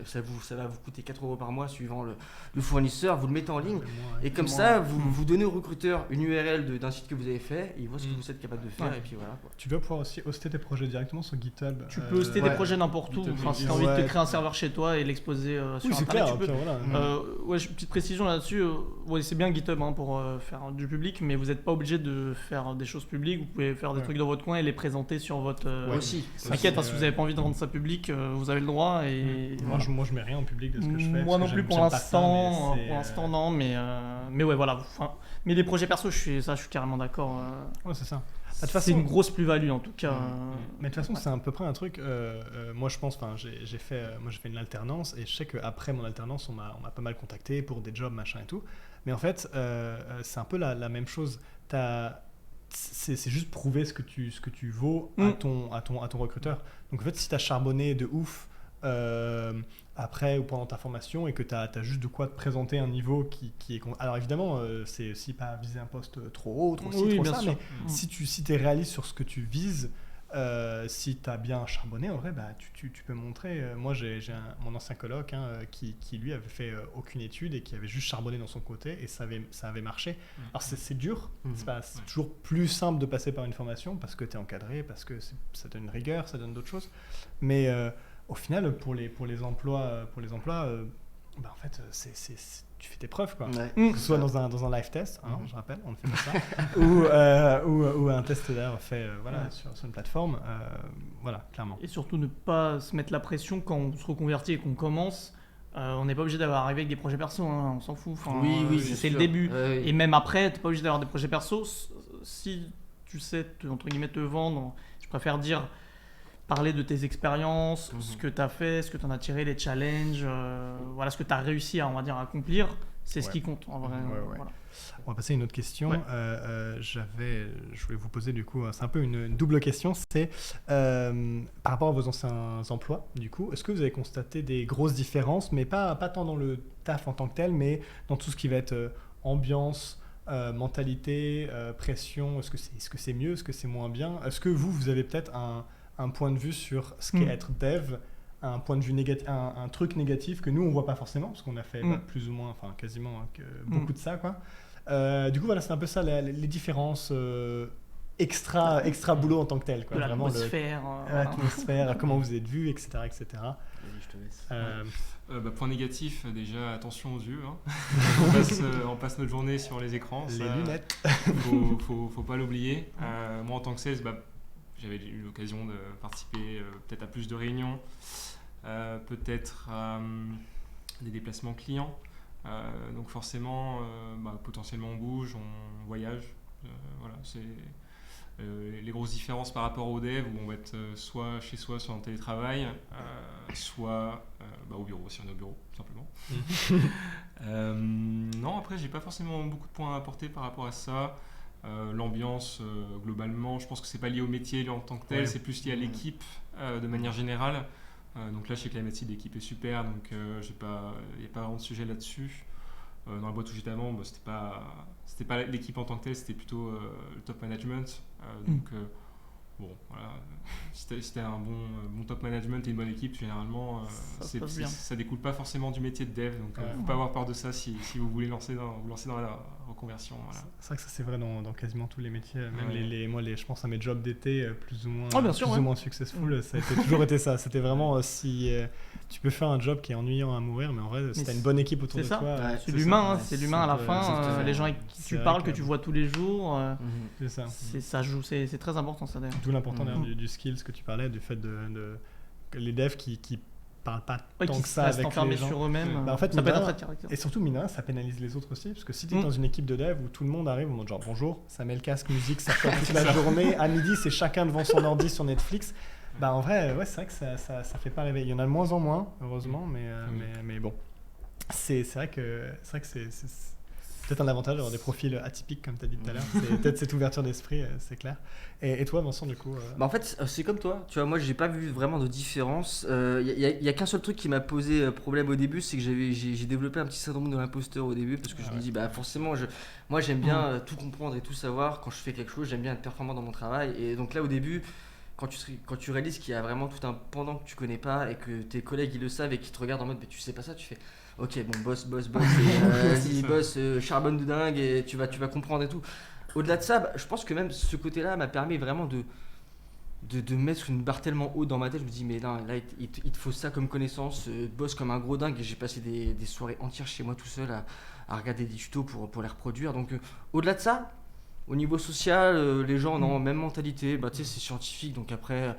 ça va vous coûter 4 € par mois suivant le fournisseur, vous le mettez en ligne, et comme ça, vous donnez au recruteur une URL d'un site que vous avez fait, et il voit ce que vous êtes capable de faire, et puis voilà, quoi. Tu dois pouvoir aussi hoster tes projets directement sur GitHub. Tu peux hoster des projets n'importe où, enfin, si tu as envie de te créer un serveur chez toi et l'exposer sur c'est internet, clair, tu peux. voilà. Petite précision là-dessus, c'est bien GitHub pour faire du public, mais vous n'êtes pas obligé de faire des choses publiques, vous pouvez faire des trucs dans votre coin et les présenter sur votre... aussi. T'inquiète, si vous n'avez pas envie de rendre ça public, vous avez le droit. Et voilà. Moi je mets rien en public de ce que je fais. Moi non plus pour l'instant, non, mais ouais, voilà. Enfin, mais les projets perso, je suis carrément d'accord. Ouais, c'est ça. C'est une grosse plus-value en tout cas. Mais de toute façon, c'est à peu près un truc. Moi, je pense, j'ai fait une alternance et je sais qu'après mon alternance, on m'a pas mal contacté pour des jobs, machin et tout. Mais en fait, c'est un peu la même chose. c'est juste prouver ce que tu vaux à ton recruteur. Donc en fait, si tu as charbonné de ouf après ou pendant ta formation et que tu as juste de quoi te présenter un niveau qui est... Alors évidemment, c'est aussi pas viser un poste trop haut, trop ci, trop bien ça, sûr. mais si tu es réaliste sur ce que tu vises, si tu as bien charbonné, en vrai, tu peux montrer. Moi, j'ai mon ancien coloc qui lui avait fait aucune étude et qui avait juste charbonné dans son côté et ça avait marché. Alors c'est dur, c'est toujours plus simple de passer par une formation parce que tu es encadré, parce que ça donne une rigueur, ça donne d'autres choses. Mais au final, pour les emplois, en fait, tu fais tes preuves, quoi. Ouais. Que ce soit dans un live test, je rappelle, on ne fait pas ça, ou un test d'ailleurs fait sur une plateforme, voilà, clairement. Et surtout ne pas se mettre la pression quand on se reconvertit et qu'on commence. On n'est pas obligé d'avoir arrivé avec des projets perso, on s'en fout. Enfin, Oui, c'est le sûr. début. Ouais. Et même après, tu n'es pas obligé d'avoir des projets perso. Si tu sais, entre guillemets, te vendre, je préfère dire parler de tes expériences, ce que tu as fait, ce que tu en as tiré, les challenges, voilà, ce que tu as réussi à, on va dire, à accomplir, c'est ce qui compte en vrai. Voilà. On va passer à une autre question. Je voulais vous poser du coup, c'est un peu une double question, c'est par rapport à vos anciens emplois, du coup, est-ce que vous avez constaté des grosses différences, mais pas tant dans le taf en tant que tel, mais dans tout ce qui va être ambiance, mentalité, pression, est-ce que c'est mieux, est-ce que c'est moins bien? Est-ce que vous avez peut-être un point de vue sur ce qu'est être dev, un point de vue négatif, un truc négatif que nous on voit pas forcément parce qu'on a fait plus ou moins, enfin quasiment beaucoup de ça, quoi. Du coup voilà, c'est un peu ça les différences extra boulot en tant que tel, quoi. Vraiment l'atmosphère, comment vous êtes vu, etc. Je te laisse. Point négatif, déjà attention aux yeux. On passe notre journée sur les écrans. Les lunettes. Faut pas l'oublier. Moi en tant que sales, j'avais eu l'occasion de participer peut-être à plus de réunions, peut-être à des déplacements clients. Donc forcément, potentiellement on bouge, on voyage. Voilà, c'est les grosses différences par rapport au dev où on va être soit chez soi, soit en télétravail, soit au bureau, si on est au bureau, tout simplement. Non, après, j'ai pas forcément beaucoup de points à apporter par rapport à ça. L'ambiance, globalement, je pense que c'est pas lié au métier en tant que tel, c'est plus lié à l'équipe de manière générale. Donc là, je sais que la métier d'équipe est super, donc il n'y a pas vraiment de sujet là-dessus. Dans la boîte où j'étais avant, c'était pas l'équipe en tant que telle, c'était plutôt le top management. Donc voilà, si t'as un bon top management et une bonne équipe, généralement, ça découle pas forcément du métier de dev, donc faut pas avoir peur de ça si vous voulez vous lancer dans la reconversion. Voilà. C'est vrai que ça c'est vrai dans quasiment tous les métiers, même moi je pense à mes jobs d'été plus ou moins moins successful, ça a toujours été ça. C'était vraiment si tu peux faire un job qui est ennuyant à mourir, mais en vrai si t'as une bonne équipe autour de toi, c'est l'humain, c'est l'humain à la fin, les gens avec qui tu parles, que tu vois tous les jours, c'est ça. Ça joue, c'est très important ça d'ailleurs. D'où l'important du skill, ce que tu parlais, du fait de les devs qui parlent pas tant que ça avec les gens. Sur eux-mêmes, en fait, ça peut être un trait de caractère. Et surtout, mine de rien, ça pénalise les autres aussi, parce que si tu es dans une équipe de dev où tout le monde arrive au mode genre bonjour, ça met le casque musique, ça fait toute la journée, à midi c'est chacun devant son ordi sur Netflix. En vrai, c'est vrai que ça fait pas rêver. Il y en a de moins en moins, heureusement, mais bon, c'est vrai que c'est peut-être un avantage d'avoir des profils atypiques comme tu as dit tout à l'heure. C'est peut-être cette ouverture d'esprit, c'est clair. Et toi, Vincent, du coup En fait, c'est comme toi. Tu vois, moi, j'ai pas vu vraiment de différence. Y a qu'un seul truc qui m'a posé problème au début, c'est que j'ai développé un petit syndrome de l'imposteur au début parce que je me dis, forcément, moi, j'aime bien tout comprendre et tout savoir. Quand je fais quelque chose, j'aime bien être performant dans mon travail. Et donc là, au début, quand tu réalises qu'il y a vraiment tout un pendant que tu connais pas et que tes collègues ils le savent et qu'ils te regardent en mode, mais tu sais pas ça, tu fais. Ok, bon, boss, vas-y, boss, charbonne de dingue et tu vas comprendre et tout. Au-delà de ça, je pense que même ce côté-là m'a permis vraiment de mettre une barre tellement haute dans ma tête. Je me dis, mais non, là, il te faut ça comme connaissance, boss comme un gros dingue. Et j'ai passé des soirées entières chez moi tout seul à regarder des tutos pour les reproduire. Donc, au-delà de ça, au niveau social, les gens ont la même mentalité. Tu sais, c'est scientifique, donc après...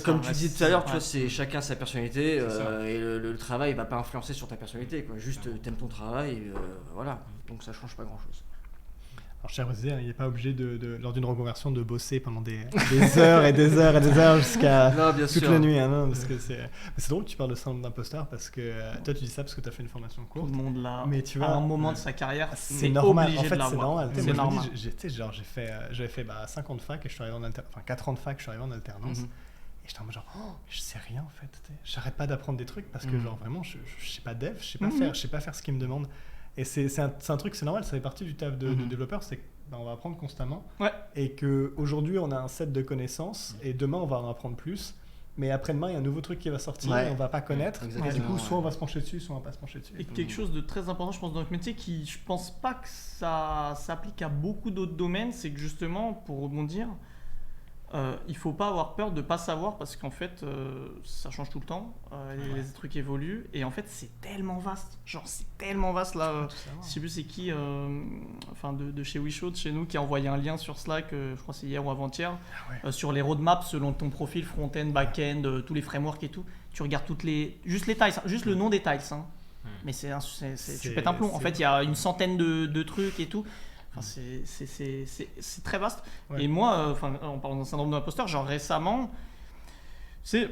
Comme tu disais tout à l'heure, tu vois, c'est chacun sa personnalité et le travail va pas influencer sur ta personnalité, quoi. Juste t'aimes ton travail, voilà. Donc ça change pas grand chose. Alors, je tiens à préciser, il n'est pas obligé lors d'une reconversion de bosser pendant des heures et des heures et des heures jusqu'à Non, bien toute sûr. la nuit. Hein, non, parce que mais c'est drôle que tu parles de syndrome d'imposteur parce que toi, tu dis ça parce que tu as fait une formation Tout courte. le monde là, Mais tu à vois, un moment de sa carrière, c'est est normal. obligé En fait, de c'est l'avoir. normal. C'est Moi, je me normal. dis, j'avais fait 5 ans de fac et je suis arrivé en alternance. Enfin, 4 ans de fac, je suis arrivé en alternance. Mhm. Et j'étais en mode genre, oh, je sais rien en fait. J'arrête pas d'apprendre des trucs parce que, Mhm. genre, vraiment, je sais pas dev, je sais pas Mhm. faire, je sais pas faire ce qu'ils me demandent. Et c'est un truc, c'est normal, ça fait partie du taf de Mhm. développeur, c'est qu'on va apprendre constamment. Ouais. Et qu'aujourd'hui, on a un set de connaissances et demain, on va en apprendre plus. Mais après-demain, il y a un nouveau truc qui va sortir Ouais. et on va pas connaître. Exactement, Et du coup, soit on ouais. va se pencher dessus, soit on va pas se pencher dessus. Et quelque chose de très important, je pense, dans notre métier, qui je pense pas que ça s'applique à beaucoup d'autres domaines, c'est que justement, pour rebondir, il faut pas avoir peur de pas savoir parce qu'en fait, ça change tout le temps, les trucs évoluent et en fait, c'est tellement vaste. Genre, c'est tellement vaste là. Tout savoir. Je sais plus c'est qui, enfin de chez WeShow, de chez nous, qui a envoyé un lien sur Slack, je crois que c'est hier ou avant-hier, Ah ouais. sur les roadmaps selon ton profil front-end, back-end, tous les frameworks et tout. Tu regardes juste les tiles, juste le nom des tiles. Hein. Mais tu pètes un plomb. En fait, il y a une centaine de trucs et tout. Enfin, c'est très vaste. Ouais. Et moi, en parlant d'un syndrome de l'imposteur, genre récemment, je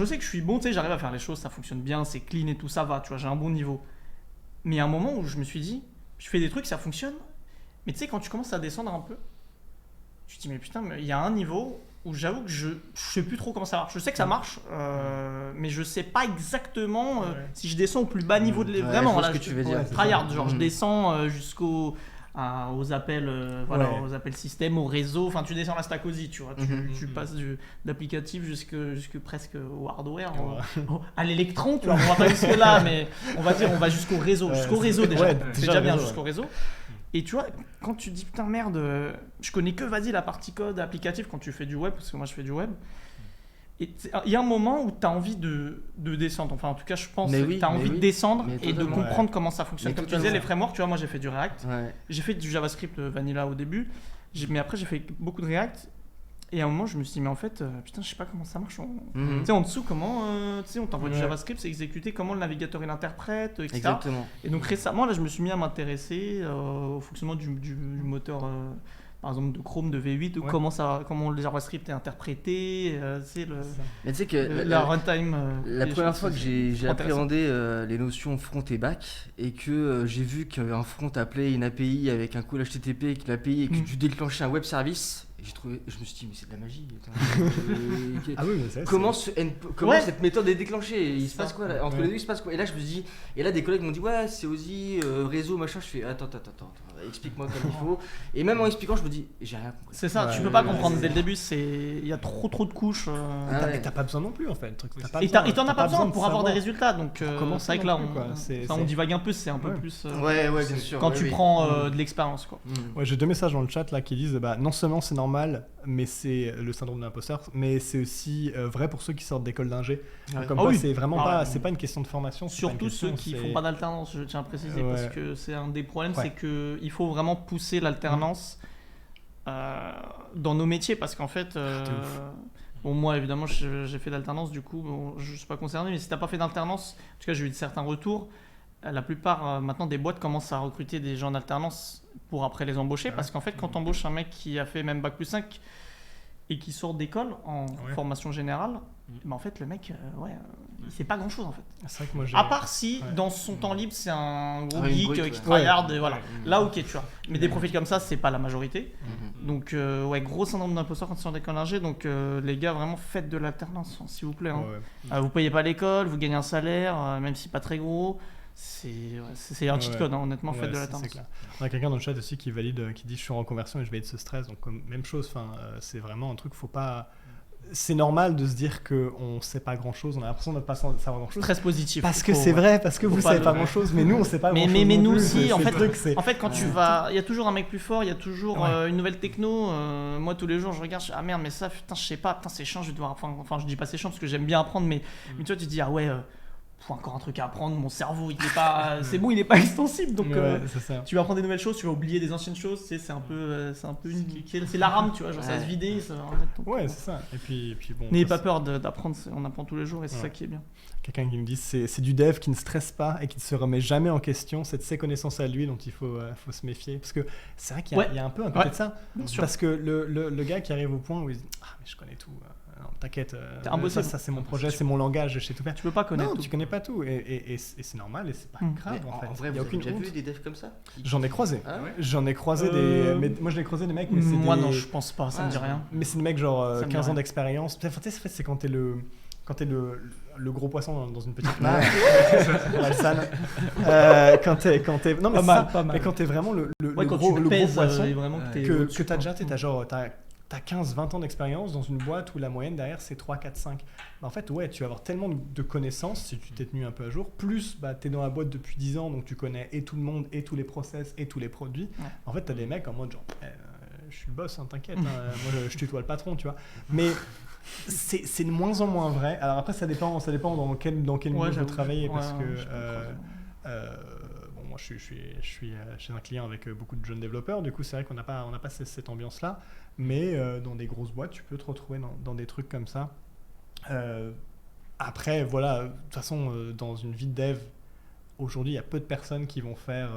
sais que je suis bon, tu sais, j'arrive à faire les choses, ça fonctionne bien, c'est clean et tout, ça va, tu vois, j'ai un bon niveau. Mais il y a un moment où je me suis dit, je fais des trucs, ça fonctionne. Mais tu sais, quand tu commences à descendre un peu, tu te dis, mais putain, il y a un niveau où j'avoue que je sais plus trop comment ça marche. Je sais que ça marche, mais je sais pas exactement si je descends au plus bas niveau de Ouais, vraiment. je vois Là, ce que tu veux dire. tryhard, genre je Mhm. descends aux appels, aux appels système, au réseau. Enfin, tu descends la stack aussi, tu vois. Tu passes d'applicatif jusque presque au hardware, à l'électron, tu vois. On va pas jusque là, mais on va jusqu'au réseau, jusqu'au réseau déjà. Ouais, C'est déjà déjà bien réseau, jusqu'au réseau. Et tu vois, quand tu dis putain merde, je connais que la partie code applicatif quand tu fais du web, parce que moi je fais du web. Et il y a un moment où tu as envie de descendre. Enfin, en tout cas, je pense que tu as envie de descendre Mais et de totalement. comprendre comment ça fonctionne. Mais Comme tu disais, totalement. les frameworks, tu vois, moi j'ai fait du React, Ouais. j'ai fait du JavaScript vanilla au début, mais après j'ai fait beaucoup de React. Et à un moment, je me suis dit, mais en fait, putain, je sais pas comment ça marche. Mhm. Tu sais, en dessous, comment, tu sais, on t'envoie du Ouais. JavaScript, c'est exécuté, comment le navigateur il interprète, etc. Exactement. Et donc récemment, là, je me suis mis à m'intéresser au fonctionnement du moteur, par exemple de Chrome, de V8, Ouais. comment le JavaScript est interprété, c'est Mais tu sais que la runtime. la des première choses, fois que c'est j'ai trop intéressant. appréhendé les notions front et back et que j'ai vu qu'un front appelait une API avec un call HTTP et que l'API et que tu déclenchais un web service, je me suis dit mais c'est de la magie. Attends, Ah oui, mais ça, comment Ouais. cette méthode est déclenchée? Il se Ça. passe quoi là? Entre les deux, il se passe quoi? Et là, je me suis dit, et là, des collègues m'ont dit, ouais, c'est aussi réseau, machin. Je fais, attends, explique-moi comme il faut. Et même en expliquant, je me dis, j'ai rien compris. C'est ça, Ouais, tu peux pas ouais, comprendre c'est dès le début, il y a trop de couches. Ah ouais. Mais t'as pas besoin non plus en fait. Le truc, t'as pas Et besoin, t'en as pas besoin de pour avoir des savoir. résultats, donc comment c'est vrai que là, non plus, quoi. C'est- on divague un peu, c'est un peu Ouais. plus. Ouais, bien sûr. Quand ouais, tu oui. prends de l'expérience, quoi. Mm. Ouais, j'ai 2 messages dans le chat là qui disent bah, non seulement c'est normal, mais c'est le syndrome de l'imposteur, mais c'est aussi vrai pour ceux qui sortent d'école d'ingé. Ouais. Comme Ah quoi, oui. c'est vraiment Ah pas, ouais. c'est pas une question de formation. c'est pas une Surtout question, ceux qui c'est- font pas d'alternance, je tiens à préciser, Ouais. parce que c'est un des problèmes, Ouais. c'est qu'il faut vraiment pousser l'alternance dans nos métiers, parce qu'en fait, ouf. bon, moi évidemment j'ai fait d'alternance, du coup bon, je suis pas concerné, mais si t'as pas fait d'alternance, en tout cas j'ai eu certains retours, la plupart maintenant des boîtes commencent à recruter des gens en alternance pour après les embaucher, parce qu'en fait quand t'embauches un mec qui a fait même bac+5 et qui sort d'école en formation générale, ben en fait le mec il sait pas grand chose en fait. C'est vrai que moi j'ai. À part si Ouais. dans son temps libre c'est un gros Ah, une geek brute, qui ouais. tryhard et voilà. Ouais. Là ok tu vois. Mais des profils comme ça c'est pas la majorité. Mhm. Donc gros syndrome d'imposteur quand tu sors d'école d'ingé. Donc les gars vraiment faites de l'alternance s'il vous plaît. Hein. Ouais. Vous payez pas l'école, vous gagnez un salaire même si pas très gros. C'est un cheat Ouais. code hein, honnêtement Ouais, faites de c'est l'alternance. clair. On a quelqu'un dans le chat aussi qui valide, qui dit je suis en reconversion et je vais être ce stress. Donc même chose. Enfin, c'est vraiment un truc. Faut pas. C'est normal de se dire qu'on sait pas grand chose. On a l'impression de ne pas savoir grand chose. Très positif. Parce que Faut- c'est vrai, parce que Faut vous pas savez le- pas grand chose, mais nous on sait pas grand chose. mais nous plus. aussi, C'est en le fait, truc, c'est- En fait, quand tu vas, il y a toujours un mec plus fort, il y a toujours Ouais. une nouvelle techno. Moi, tous les jours, je regarde, ah merde, mais ça, putain, je sais pas, putain, c'est chiant, je vais devoir apprendre. Enfin, je dis pas c'est chiant parce que j'aime bien apprendre, mais tu vois, tu te dis, ah ouais, encore un truc à apprendre, mon cerveau il n'est pas, c'est bon, il n'est pas extensible, donc Ouais, c'est ça. tu vas apprendre des nouvelles choses, tu vas oublier des anciennes choses, c'est un peu c'est la rame, tu vois, genre ça va se vider, ça va remettre ton Ouais, c'est ça. Et puis bon. N'ayez ça, pas peur d'apprendre, on apprend tous les jours et c'est Ouais. ça qui est bien. Quelqu'un qui me dit c'est du dev qui ne stresse pas et qui ne se remet jamais en question, c'est de ses connaissances à lui dont il faut se méfier. Parce que c'est vrai qu'il y a, Ouais. il y a un peu un côté Ouais. de ça. Bien sûr. Parce que le gars qui arrive au point où il se dit ah mais je connais tout, non, t'inquiète, T'es impossible. ça c'est mon projet, c'est mon langage, je sais tout faire. Tu peux pas connaître Non, tout. tu connais pas tout et c'est normal et c'est pas grave Mais en fait. en vrai, Il y vous a avez aucune déjà honte. vu des devs comme ça? J'en ai croisé. Ah ouais? J'en ai croisé Euh, des. Moi, je l'ai croisé des mecs, mais c'est Moi des. non, je pense pas, ça me dit rien. Mais c'est des mecs genre Ça me dit 15 ans rien. d'expérience. Enfin, tu sais, en fait, c'est quand t'es le gros poisson dans une petite Ouais. mer. Malsain. Quand t'es. Non, mais Pas c'est mal, ça. pas mal. Mais quand t'es vraiment le Ouais, quand gros, tu le gros pèses poisson, et vraiment que t'es que au-dessus, t'as déjà, quoi. t'as 15-20 ans d'expérience dans une boîte où la moyenne derrière c'est 3, 4, 5. En fait, ouais, tu vas avoir tellement de connaissances si tu t'es tenu un peu à jour. Plus, t'es dans la boîte depuis 10 ans, donc tu connais et tout le monde, et tous les process, et tous les produits. Ouais. En fait, t'as des mecs en mode genre, je suis le boss, hein, t'inquiète, moi je tutoie le patron, tu vois. Mais c'est de moins en moins vrai. Alors après, ça dépend dans quel milieu vous j'avoue. travaillez, parce Ouais, que. je comprends. Bon, moi, je suis chez un client avec beaucoup de jeunes développeurs. Du coup, c'est vrai qu'on n'a pas cette ambiance-là. Mais dans des grosses boîtes, tu peux te retrouver dans des trucs comme ça. Après, voilà, de toute façon, dans une vie de dev, aujourd'hui, il y a peu de personnes qui vont faire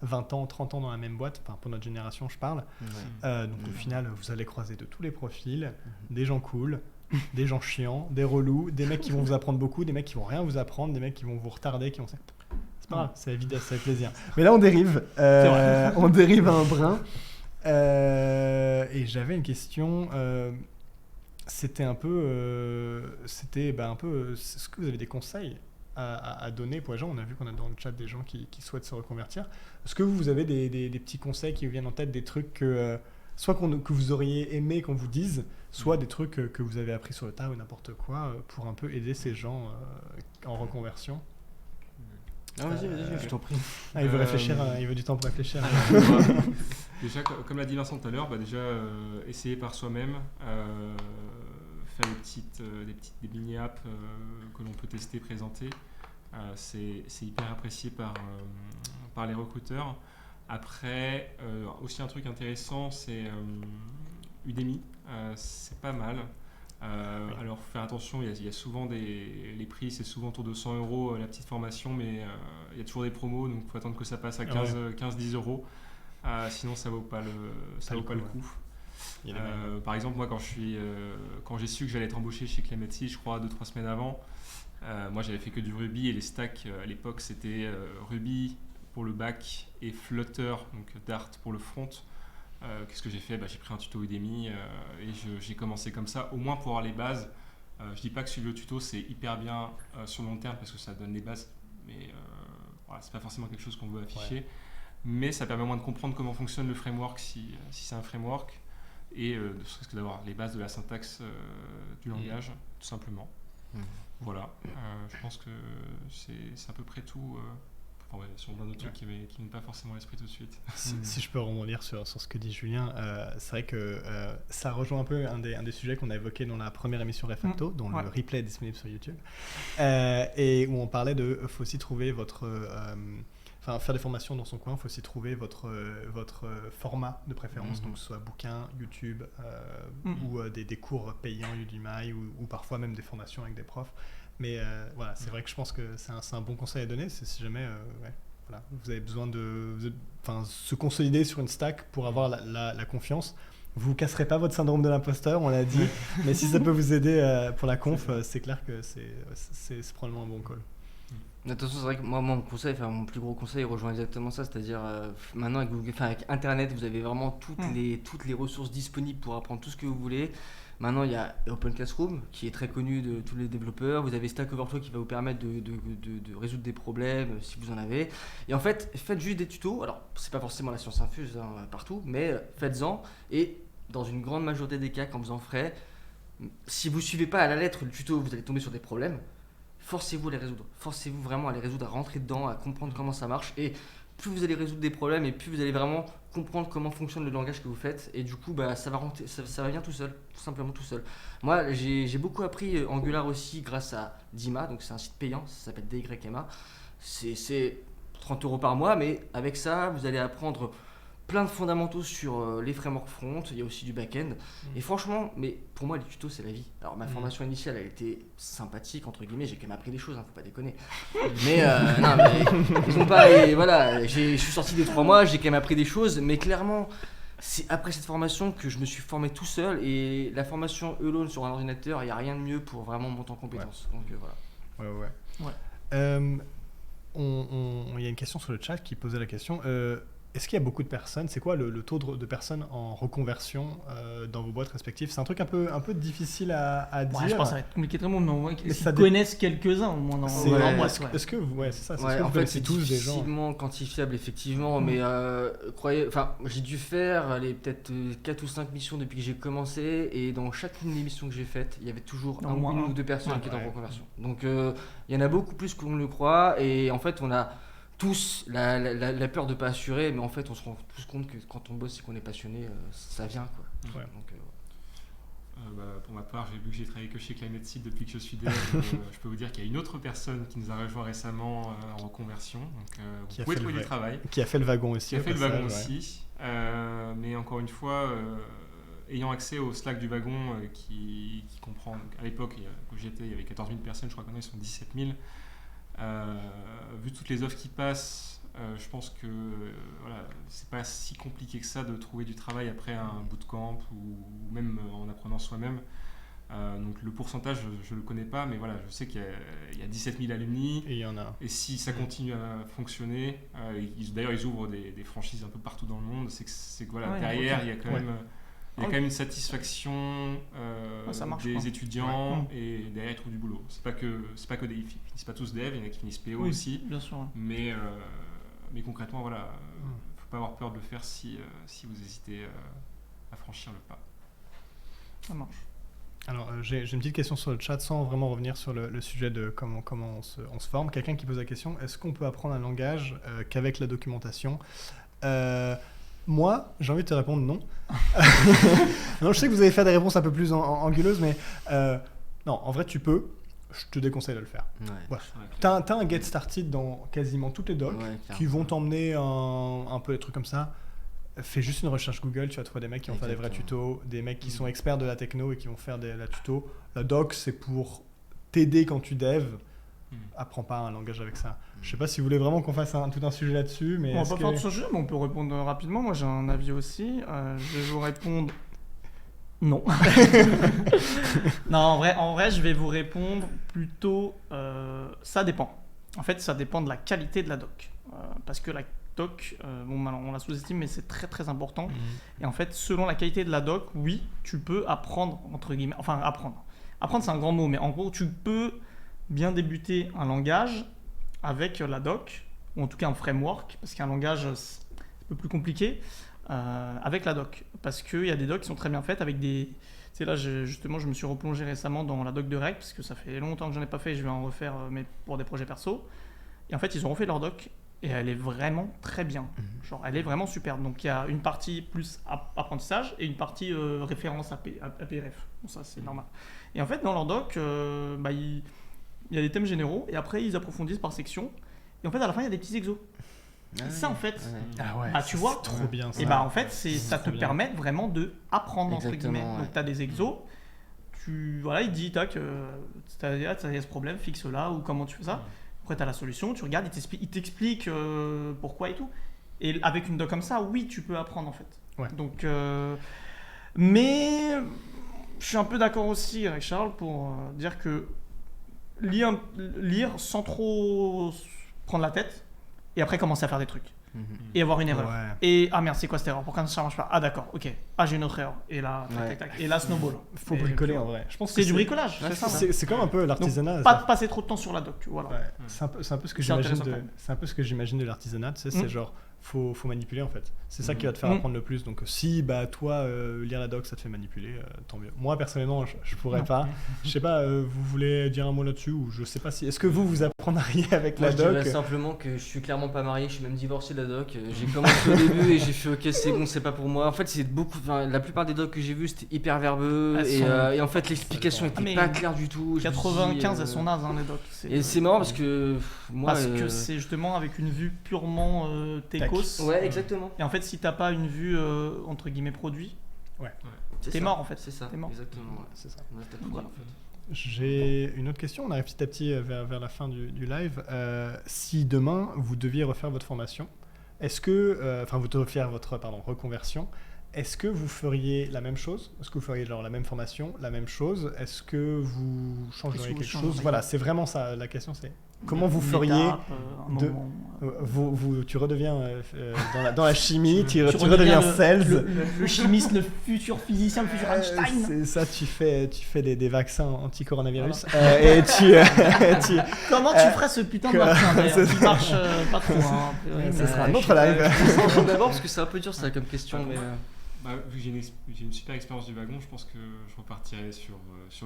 20 ans, 30 ans dans la même boîte. Enfin, pour notre génération, je parle. Donc, au final, vous allez croiser de tous les profils, des gens cool, des gens chiants, des relous, des mecs qui vont vous apprendre beaucoup, des mecs qui vont rien vous apprendre, des mecs qui vont vous retarder, qui vont... C'est pas grave, c'est la vie dev, ça fait plaisir. Mais là, on dérive. On dérive à un brin. Et j'avais une question. C'était un peu, est-ce que vous avez des conseils à donner pour les gens? On a vu qu'on a dans le chat des gens qui souhaitent se reconvertir. Est-ce que vous avez des petits conseils qui vous viennent en tête, des trucs que vous auriez aimé qu'on vous dise, soit des trucs que vous avez appris sur le tas ou n'importe quoi pour un peu aider ces gens en reconversion? Ah, vas-y, je t'en prie. Il veut réfléchir, il veut du temps pour réfléchir. Déjà, comme l'a dit Vincent tout à l'heure, essayer par soi-même, faire des mini-apps que l'on peut tester, présenter. C'est hyper apprécié par les recruteurs. Après, aussi un truc intéressant, c'est Udemy. C'est pas mal. Alors, faut faire attention, il y a souvent les prix, c'est souvent autour de 100 € la petite formation, mais il y a toujours des promos, donc il faut attendre que ça passe à 15-10 €. Sinon, ça vaut pas le coup. Par exemple, moi, quand j'ai su que j'allais être embauché chez Clemetsi, je crois 2-3 semaines avant, moi j'avais fait que du Ruby et les stacks à l'époque c'était Ruby pour le back et Flutter, donc Dart pour le front. Qu'est-ce que j'ai fait? J'ai pris un tuto Udemy et j'ai commencé comme ça, au moins pour avoir les bases. Je dis pas que suivre le tuto c'est hyper bien sur le long terme parce que ça donne les bases, mais voilà, c'est pas forcément quelque chose qu'on veut afficher. Ouais. Mais ça permet au moins de comprendre comment fonctionne le framework si c'est un framework et ne serait-ce que d'avoir les bases de la syntaxe du langage, tout simplement. Voilà, je pense que c'est à peu près tout. Sur d'autres trucs qui ne viennent pas forcément à l'esprit tout de suite. Si je peux rebondir sur ce que dit Julien, c'est vrai que ça rejoint un peu un des sujets qu'on a évoqué dans la première émission Refacto, dont le replay est disponible sur YouTube, et où on parlait de faut aussi trouver faire des formations dans son coin, il faut aussi trouver votre format de préférence, donc que ce soit bouquin, YouTube ou des cours payants Udemy ou parfois même des formations avec des profs. Mais voilà, c'est vrai que je pense que c'est un bon conseil à donner. C'est si jamais vous avez besoin de se consolider sur une stack pour avoir la confiance. Vous ne casserez pas votre syndrome de l'imposteur, on l'a dit, mais si ça peut vous aider pour la conf, c'est clair que c'est probablement un bon call. Attention, c'est vrai que moi, mon plus gros conseil rejoint exactement ça, c'est-à-dire maintenant avec Internet, vous avez vraiment toutes les ressources disponibles pour apprendre tout ce que vous voulez. Maintenant, il y a Open Classroom qui est très connu de tous les développeurs. Vous avez Stack Overflow qui va vous permettre de résoudre des problèmes si vous en avez. Et en fait, faites juste des tutos. Alors, c'est pas forcément la science infuse partout, mais faites-en. Et dans une grande majorité des cas, quand vous en ferez, si vous suivez pas à la lettre le tuto, vous allez tomber sur des problèmes. Forcez-vous à les résoudre. Forcez-vous vraiment à les résoudre, à rentrer dedans, à comprendre comment ça marche. Et plus vous allez résoudre des problèmes et plus vous allez vraiment comprendre comment fonctionne le langage que vous faites. Et du coup, ça va venir tout seul, tout simplement tout seul. Moi, j'ai beaucoup appris Angular aussi grâce à Dima, donc c'est un site payant, ça s'appelle DYMA. C'est 30 € par mois, mais avec ça, vous allez apprendre plein de fondamentaux sur les frameworks front, il y a aussi du back-end. Et franchement, mais pour moi, les tutos, c'est la vie. Alors, ma formation initiale, elle était sympathique, entre guillemets, j'ai quand même appris des choses, faut pas déconner. Mais, non, mais ils ont pas. Et voilà, je suis sorti des 3 mois, j'ai quand même appris des choses, mais clairement, c'est après cette formation que je me suis formé tout seul. Et la formation alone sur un ordinateur, il n'y a rien de mieux pour vraiment monter en compétences. Donc, voilà. Ouais. Il y a une question sur le chat qui posait la question. Est-ce qu'il y a beaucoup de personnes, c'est quoi le taux de personnes en reconversion dans vos boîtes respectives? C'est un truc un peu difficile à dire. Je pense que ça va être compliqué tout le monde, mais au moins Mais ils connaissent quelques-uns au moins dans leur boîte. Est-ce que vous, c'est ça, Ouais, en fait, c'est tous des gens. difficilement quantifiable effectivement, mais j'ai dû faire peut-être 4 ou 5 missions depuis que j'ai commencé, et dans chacune des missions que j'ai faites, il y avait toujours une ou deux personnes qui étaient en reconversion. Donc il y en a beaucoup plus qu'on le croit, et en fait on a tous la peur de ne pas assurer, mais en fait on se rend tous compte que quand on bosse et qu'on est passionné, ça vient quoi. Ouais. Donc, pour ma part, vu que j'ai travaillé que chez Climate Seed depuis que je suis dev, je peux vous dire qu'il y a une autre personne qui nous a rejoint récemment en reconversion. Donc, vous pouvez trouver du travail. Qui a fait le wagon aussi. Qui a fait le wagon aussi. Mais encore une fois, ayant accès au Slack du wagon qui comprend, à l'époque, quand j'y étais, il y avait 14 000 personnes, je crois qu'on est sur 17 000. Vu toutes les offres qui passent, je pense que c'est pas si compliqué que ça de trouver du travail après un bootcamp ou même en apprenant soi-même. Donc le pourcentage, je le connais pas, mais voilà, je sais qu'il y a 17 000 alumni. Et il y en a. Et si ça continue à fonctionner, d'ailleurs ils ouvrent des franchises un peu partout dans le monde, c'est que voilà, derrière il y a quand même... Il y a quand même une satisfaction des étudiants et derrière ils trouvent du boulot. C'est pas que ils finissent pas tous dev, il y en a qui finissent PO aussi. Bien sûr. Mais concrètement, voilà, faut pas avoir peur de le faire si vous hésitez à franchir le pas. Ça marche. Alors j'ai une petite question sur le chat sans vraiment revenir sur le sujet de comment on se forme. Quelqu'un qui pose la question, est-ce qu'on peut apprendre un langage qu'avec la documentation? Moi, j'ai envie de te répondre non. Non, je sais que vous allez faire des réponses un peu plus anguleuses, mais non, en vrai, tu peux. Je te déconseille de le faire. Ouais. T'as un get started dans quasiment toutes les docs qui vont t'emmener un peu des trucs comme ça. Fais juste une recherche Google, tu vas trouver des mecs qui vont faire des vrais tutos, des mecs qui sont experts de la techno et qui vont faire la tuto. La doc, c'est pour t'aider quand tu dev. Apprends pas un langage avec ça. Je sais pas si vous voulez vraiment qu'on fasse tout un sujet là-dessus, mais on va pas faire de ce sujet, mais on peut répondre rapidement. Moi, j'ai un avis aussi. Je vais vous répondre non. Non, en vrai, je vais vous répondre plutôt. Ça dépend. En fait, ça dépend de la qualité de la doc, parce que la doc, on la sous-estime, mais c'est très très important. Et en fait, selon la qualité de la doc, oui, tu peux apprendre entre guillemets. Enfin, apprendre. Apprendre, c'est un grand mot, mais en gros, tu peux bien débuter un langage avec la doc, ou en tout cas un framework, parce qu'un langage c'est un peu plus compliqué, avec la doc. Parce qu'il y a des docs qui sont très bien faites avec des... Tu sais, là, justement, je me suis replongé récemment dans la doc de Rec, parce que ça fait longtemps que je n'en ai pas fait, je vais en refaire mais pour des projets perso. Et en fait, ils ont refait leur doc, et elle est vraiment très bien. Genre, elle est vraiment superbe. Donc, il y a une partie plus apprentissage, et une partie référence à PRF. Bon, ça, c'est normal. Et en fait, dans leur doc, il y a des thèmes généraux, et après ils approfondissent par section. Et en fait, à la fin, il y a des petits exos. Et ça, en fait, tu vois, c'est trop bien ça. Et en fait, ça te permet vraiment de apprendre, entre guillemets. Donc, tu as des exos, il dit, tac, tu as ce problème, fixe-là, ou comment tu fais ça. Après, tu as la solution, tu regardes, il t'explique pourquoi et tout. Et avec une doc comme ça, oui, tu peux apprendre, en fait. Ouais. Donc, mais je suis un peu d'accord aussi avec Charles pour dire que lire sans trop prendre la tête et après commencer à faire des trucs et avoir une erreur et merde, c'est quoi cette erreur, pourquoi ça marche pas, d'accord, ok, j'ai une autre erreur, et là tac, et là snowball. Faut bricoler en vrai, je pense que c'est du bricolage, c'est ça. C'est comme un peu l'artisanat. Donc, pas passer trop de temps sur la doc, voilà. C'est un peu ce que j'imagine de l'artisanat, tu sais, c'est genre faut manipuler en fait. C'est ça qui va te faire apprendre le plus. Donc si toi lire la doc ça te fait manipuler, tant mieux. Moi personnellement je pourrais pas. Je sais pas, vous voulez dire un mot là-dessus ou je sais pas si. Est-ce que vous apprendriez avec Moi, la je doc? dirais simplement que je suis clairement pas marié, je suis même divorcé de la doc. J'ai commencé au début et j'ai fait ok c'est bon, c'est pas pour moi. En fait la plupart des docs que j'ai vus c'était hyper verbeux et en fait l'explication était pas claire du tout. 95 elles sont nazes les docs. Et c'est marrant parce que moi que c'est justement avec une vue purement techos. Ouais exactement. Et en fait si t'as pas une vue entre guillemets produit, t'es mort en fait. C'est ça. Mort. Exactement. Ouais. C'est ça. Ouais, t'as tout dit, en fait. J'ai une autre question, on arrive petit à petit vers la fin du live. Si demain vous deviez refaire votre formation, est-ce que, vous deviez faire votre reconversion, est-ce que vous feriez la même chose? Est-ce que vous feriez la même formation, la même chose? Est-ce que vous changeriez quelque chose? Voilà, c'est vraiment ça la question, c'est comment vous feriez tu redeviens dans la chimie, tu redeviens sales. Le chimiste, le futur physicien, le futur Einstein. C'est ça, tu fais des vaccins anti-coronavirus. Et Comment tu ferais ce putain de vaccin d'ailleurs qui marche pas trop ce sera un autre live. D'abord parce que c'est un peu dur ça comme question. Mais vu que j'ai une super expérience du wagon, je pense que je repartirai sur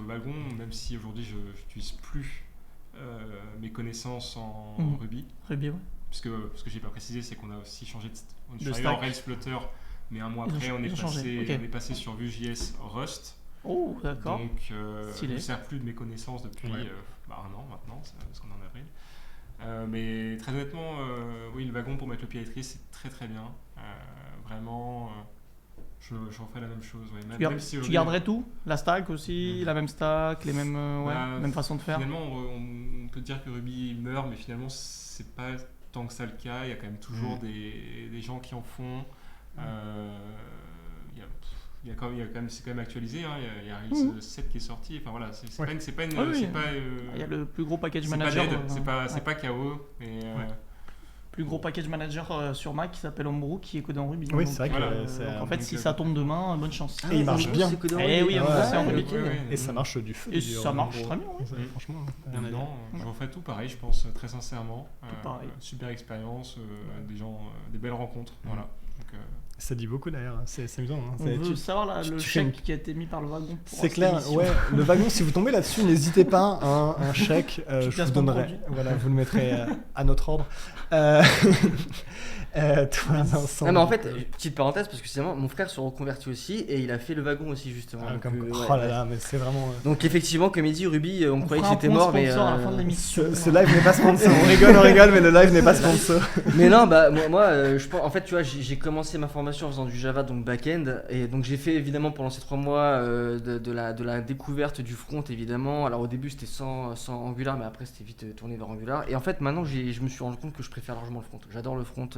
le wagon, même si aujourd'hui je n'utilise plus mes connaissances en Ruby. Ruby, ouais. Parce que ce que j'ai pas précisé, c'est qu'on a aussi changé je suis arrivé en Rails Flutter, mais un mois après, on est passé sur Vue.js Rust. Oh, d'accord. Donc, je ne sers plus de mes connaissances depuis 1 an maintenant, parce qu'on est en avril. Mais très honnêtement, oui, le wagon pour mettre le pied à l'étrier, c'est très très bien. Vraiment, je referais la même chose. Ouais. Même si tu garderais tout? La stack aussi, la même stack, les mêmes, même façon de faire? Finalement, on peut dire que Ruby meurt, mais finalement, c'est pas tant que ça le cas. Il y a quand même toujours des gens qui en font. C'est quand même actualisé. Il y a Rails 7 qui est sorti. Enfin voilà, c'est pas une. Il y a le plus gros package manager. C'est pas KO. Mais, plus gros package manager sur Mac qui s'appelle Homebrew qui est codé en Ruby. Oui, c'est vrai que en fait, si ça tombe demain, bonne chance. Et il marche bien. Et oui, c'est en Ruby. Et ça marche du feu. Et ça marche très bien. Franchement, je referais tout pareil, je pense, très sincèrement. Pareil. Super expérience, des gens, des belles rencontres. Voilà. Ça dit beaucoup d'ailleurs, c'est amusant. On veut savoir le chèque qui a été mis par le wagon. C'est clair, le wagon, si vous tombez là-dessus, n'hésitez pas, un chèque, je vous donnerai. Voilà, vous le mettrez à notre ordre. Toi, Vincent. Non, mais en fait, petite parenthèse, parce que c'est mon frère se reconvertit aussi et il a fait le wagon aussi, justement. Oh là là, mais c'est vraiment. Donc, effectivement, comme il dit, Ruby, on croyait que c'était mort, mais. À la fin de l'émission. Ce live n'est pas sponsor. On rigole, mais le live n'est pas sponsor. Mais non, moi, je pense, en fait, tu vois, j'ai commencé ma formation en faisant du Java, donc back-end, et donc j'ai fait évidemment pendant ces 3 mois de la découverte du front, évidemment. Alors au début, c'était sans Angular, mais après, c'était vite tourné vers Angular. Et en fait, maintenant, je me suis rendu compte que je préfère largement le front. J'adore le front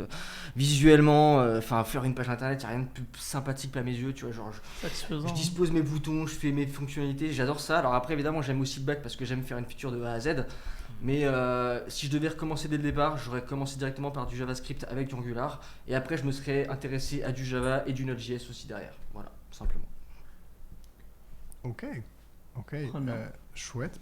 visuellement, faire une page internet, il n'y a rien de plus sympathique à mes yeux, tu vois, genre je dispose mes boutons, je fais mes fonctionnalités, j'adore ça. Alors après, évidemment, j'aime aussi le back parce que j'aime faire une feature de A à Z. Mais si je devais recommencer dès le départ, j'aurais commencé directement par du JavaScript avec du Angular. Et après, je me serais intéressé à du Java et du Node.js aussi derrière. Voilà, simplement. Ok. Chouette.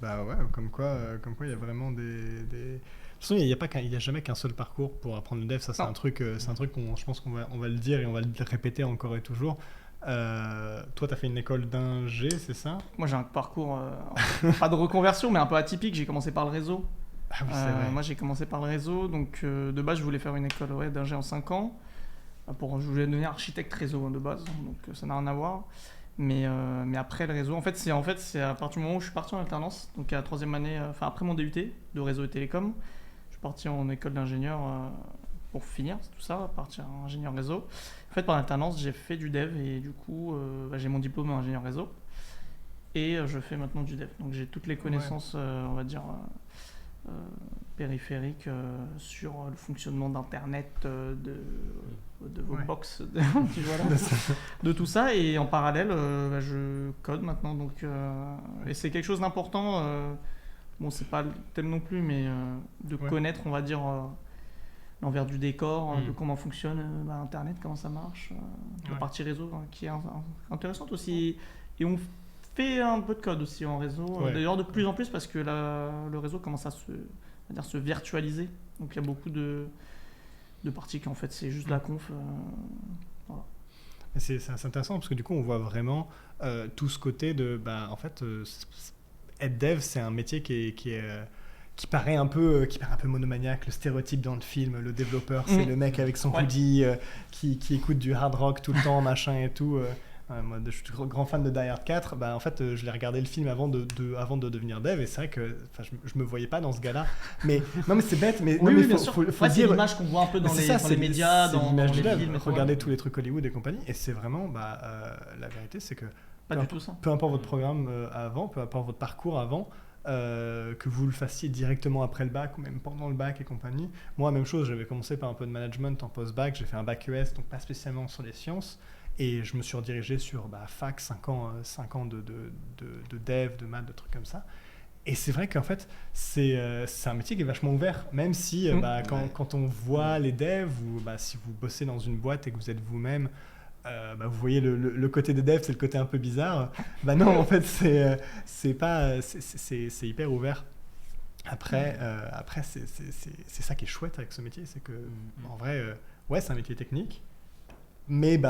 Comme quoi, il y a vraiment des... De toute façon, il n'y a jamais qu'un seul parcours pour apprendre le dev. Ça, c'est un truc je pense qu'on va le dire et on va le répéter encore et toujours. Toi, tu as fait une école d'ingé, c'est ça? Moi, j'ai un parcours, pas de reconversion, mais un peu atypique. J'ai commencé par le réseau. Ah oui, c'est vrai. Moi, j'ai commencé par le réseau. Donc, de base, je voulais faire une école d'ingé en 5 ans. Je voulais devenir architecte réseau de base. Donc, ça n'a rien à voir. Mais après, le réseau, en fait, c'est à partir du moment où je suis parti en alternance. Donc, à la 3e année, après mon DUT de réseau et télécom, je suis parti en école d'ingénieur pour finir tout ça, partir en ingénieur réseau. En fait, pendant l'alternance, j'ai fait du dev et du coup, j'ai mon diplôme en ingénieur réseau et je fais maintenant du dev. Donc, j'ai toutes les connaissances, on va dire, périphériques sur le fonctionnement d'Internet, de vos box, de tout ça. Et en parallèle, je code maintenant. Donc, et c'est quelque chose d'important. Bon, c'est pas le thème non plus, mais de connaître, on va dire, l'envers du décor, de comment fonctionne Internet, comment ça marche, la partie réseau qui est intéressante aussi. Et on fait un peu de code aussi en réseau, d'ailleurs de plus en plus parce que le réseau commence à se virtualiser. Donc il y a beaucoup de de partie qui en fait c'est juste la conf. Voilà. Et c'est assez intéressant parce que du coup on voit vraiment tout ce côté de en fait être dev c'est un métier qui paraît un peu monomaniaque, le stéréotype dans le film, le développeur c'est le mec avec son hoodie qui écoute du hard rock tout le temps machin et tout. Moi, je suis grand fan de Die Hard 4. En fait, je l'ai regardé le film avant de devenir dev et c'est vrai que je me voyais pas dans ce gars-là. Mais non, mais c'est bête. Mais oui, bien faut, sûr. faut C'est dire l'image qu'on voit un peu dans les médias, dans les films. Regardez tous les trucs Hollywood et compagnie. Et c'est vraiment, la vérité, c'est que pas du tout ça. Peu importe votre programme avant, peu importe votre parcours avant. Que vous le fassiez directement après le bac ou même pendant le bac et compagnie. Moi, même chose, j'avais commencé par un peu de management en post-bac, j'ai fait un bac ES, donc pas spécialement sur les sciences, et je me suis redirigé sur fac, 5 ans de dev, de maths, de trucs comme ça. Et c'est vrai qu'en fait, c'est un métier qui est vachement ouvert, même si quand on voit les devs, ou si vous bossez dans une boîte et que vous êtes vous-même, vous voyez le côté des devs, c'est le côté un peu bizarre. Non, en fait, c'est hyper ouvert. Après, c'est ça qui est chouette avec ce métier, c'est que en vrai, c'est un métier technique, mais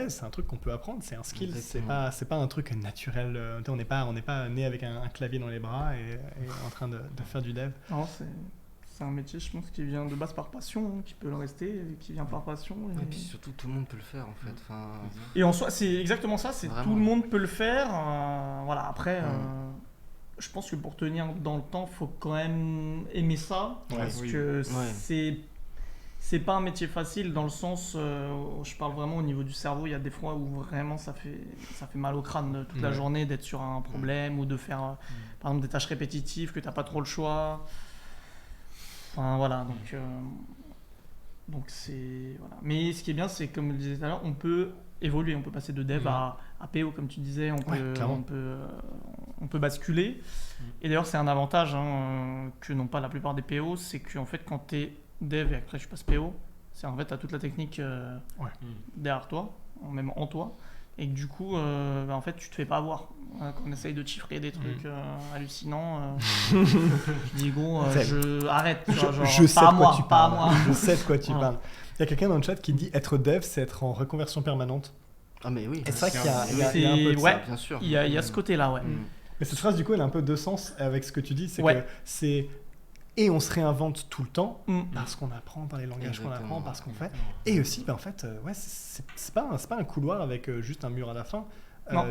c'est un truc qu'on peut apprendre, c'est un skill. C'est pas un truc naturel. On n'est pas né avec un clavier dans les bras et en train de faire du dev. Non, c'est un métier, je pense, qui vient de base par passion, qui peut le rester, qui vient par passion. Et puis surtout, tout le monde peut le faire, en fait. Et en soi, c'est exactement ça, c'est tout le monde peut le faire. Voilà, après, je pense que pour tenir dans le temps, il faut quand même aimer ça, parce que c'est pas un métier facile, dans le sens, je parle vraiment au niveau du cerveau, il y a des fois où vraiment ça fait mal au crâne toute la journée d'être sur un problème, ou de faire, par exemple, des tâches répétitives que tu n'as pas trop le choix. Enfin voilà, donc c'est voilà. Mais ce qui est bien, c'est comme je le disais tout à l'heure, on peut évoluer, on peut passer de dev à PO comme tu disais, on peut basculer. Et d'ailleurs c'est un avantage que n'ont pas la plupart des PO, c'est qu'en fait quand tu es dev et après tu passes PO, c'est en fait tu as toute la technique derrière toi, même en toi. Et que du coup, en fait, tu te fais pas avoir. Quand on essaye de chiffrer des trucs hallucinants, je dis arrête. Je sais de quoi tu parles. Je sais de quoi tu parles. Il y a quelqu'un dans le chat qui dit être dev, c'est être en reconversion permanente. Ah mais oui. Et c'est vrai qu'il y a un peu de ça. Bien sûr. Il y a ce côté-là, ouais. Mais cette phrase, du coup, elle a un peu deux sens avec ce que tu dis. C'est que c'est... Et on se réinvente tout le temps parce qu'on apprend par les langages qu'on apprend, parce qu'on fait. Et aussi, en fait, c'est pas un couloir avec juste un mur à la fin.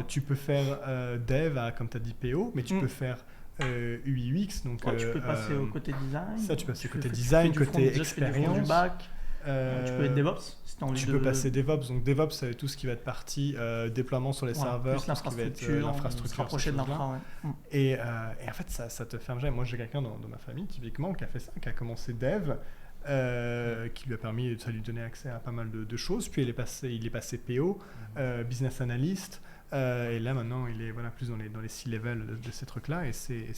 Tu peux faire dev comme tu as dit PO, mais tu peux faire UI UX. Donc, tu peux passer au côté design. Ça, tu peux passer côté design, côté expérience. Du bac. Tu peux être DevOps si tu as envie tu peux passer DevOps. Donc DevOps, c'est tout ce qui va être partie déploiement sur les serveurs, plus l'infrastructure, se rapprocher de l'infra. Et en fait, ça te ferme jamais. Moi, j'ai quelqu'un dans ma famille, typiquement, qui a fait ça, qui a commencé dev, qui lui a permis, ça lui donnait accès à pas mal de choses. Puis il est passé PO, business analyst, et là maintenant, il est plus dans les C-level de ces trucs-là. Et c'est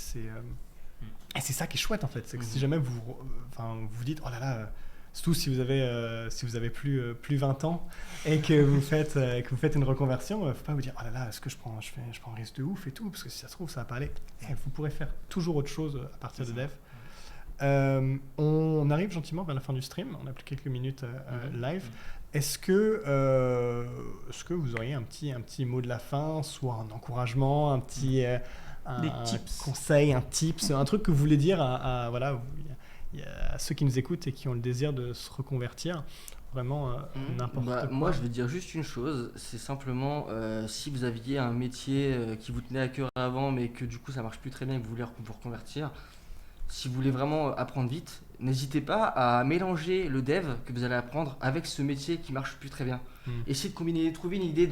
ça qui est chouette en fait. C'est que si jamais vous vous dites, oh là là, surtout si vous avez plus 20 ans et que vous faites une reconversion, faut pas vous dire, oh là là, est-ce que je prends un risque de ouf et tout, parce que si ça se trouve, ça va pas aller. Vous pourrez faire toujours autre chose à partir de dev. On arrive gentiment vers la fin du stream, on a plus quelques minutes live. Est-ce que vous auriez un petit mot de la fin, soit un encouragement, un petit conseil, un tips, un truc que vous voulez dire à ceux qui nous écoutent et qui ont le désir de se reconvertir, vraiment n'importe quoi. Moi, je vais dire juste une chose, c'est simplement si vous aviez un métier qui vous tenait à cœur avant, mais que du coup ça marche plus très bien et que vous voulez vous reconvertir, si vous voulez vraiment apprendre vite, n'hésitez pas à mélanger le dev que vous allez apprendre avec ce métier qui marche plus très bien. Essayez de combiner, trouver une idée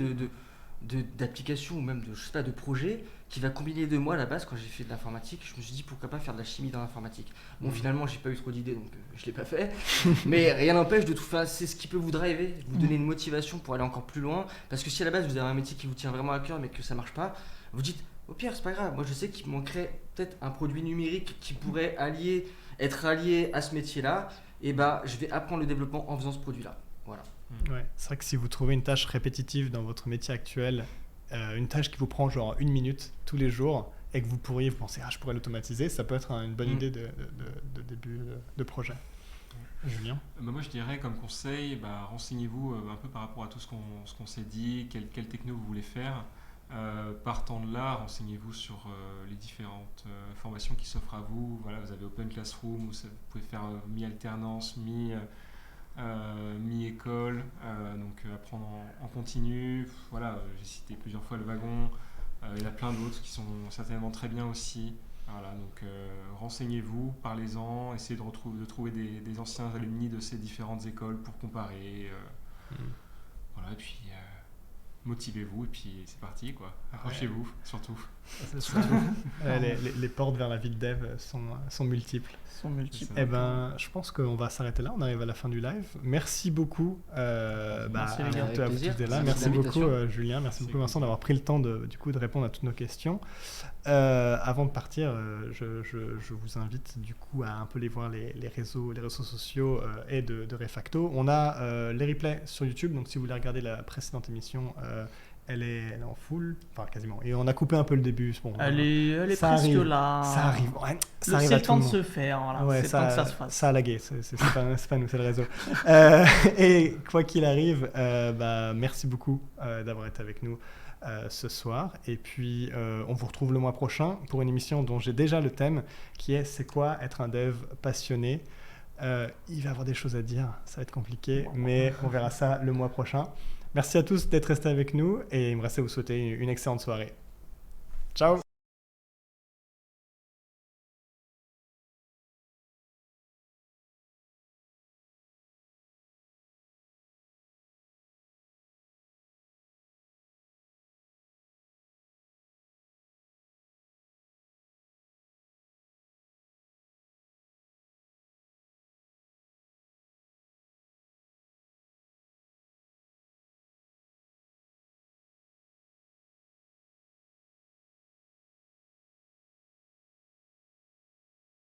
d'application ou même de projet qui va combiner les deux. Moi à la base quand j'ai fait de l'informatique, je me suis dit pourquoi pas faire de la chimie dans l'informatique. Bon finalement j'ai pas eu trop d'idées donc je l'ai pas fait, mais rien n'empêche de tout faire. C'est ce qui peut vous driver, vous donner une motivation pour aller encore plus loin, parce que si à la base vous avez un métier qui vous tient vraiment à cœur mais que ça marche pas, vous dites au pire c'est pas grave, moi je sais qu'il me manquerait peut-être un produit numérique qui pourrait être allié à ce métier là, et je vais apprendre le développement en faisant ce produit là. Voilà. Ouais, c'est vrai que si vous trouvez une tâche répétitive dans votre métier actuel, une tâche qui vous prend genre 1 minute tous les jours et que vous pensez je pourrais l'automatiser, ça peut être une bonne idée de début de projet. Julien. Moi, je dirais comme conseil, renseignez-vous un peu par rapport à tout ce qu'on s'est dit, quelle techno vous voulez faire. Partant de là, renseignez-vous sur les différentes formations qui s'offrent à vous. Voilà, vous avez Open Classroom, vous pouvez faire mi-alternance, mi-école, donc apprendre en continu. Voilà, j'ai cité plusieurs fois le wagon. Il y en a plein d'autres qui sont certainement très bien aussi. Voilà, donc renseignez-vous, parlez-en, essayez de trouver des anciens alumni de ces différentes écoles pour comparer. Voilà, et puis motivez-vous, et puis c'est parti, quoi. Accrochez-vous, surtout. Les portes vers la vie de dev sont multiples. Eh ben, je pense qu'on va s'arrêter là. On arrive à la fin du live. Merci beaucoup. Merci les gars. Avec plaisir. Merci beaucoup Julien. Merci C'est beaucoup Vincent d'avoir pris le temps de répondre à toutes nos questions. Avant de partir, je vous invite du coup à un peu les voir les réseaux sociaux et de Refacto. On a les replays sur YouTube. Donc si vous voulez regarder la précédente émission, elle est en full, enfin quasiment. Et on a coupé un peu le début. Bon, Elle est ça presque arrive, là. Ça arrive. Ouais, ça C'est arrive le à tout temps le de monde. se faire. Voilà. Ouais, C'est le temps que ça se fasse. Ça a lagué, c'est pas nous, c'est le réseau. Et quoi qu'il arrive, merci beaucoup d'avoir été avec nous ce soir. Et puis, on vous retrouve le mois prochain pour une émission dont j'ai déjà le thème, qui est « C'est quoi être un dev passionné ?» Il va y avoir des choses à dire, ça va être compliqué, mais on verra ça le mois prochain. Merci à tous d'être restés avec nous et il me reste à vous souhaiter une excellente soirée. Ciao!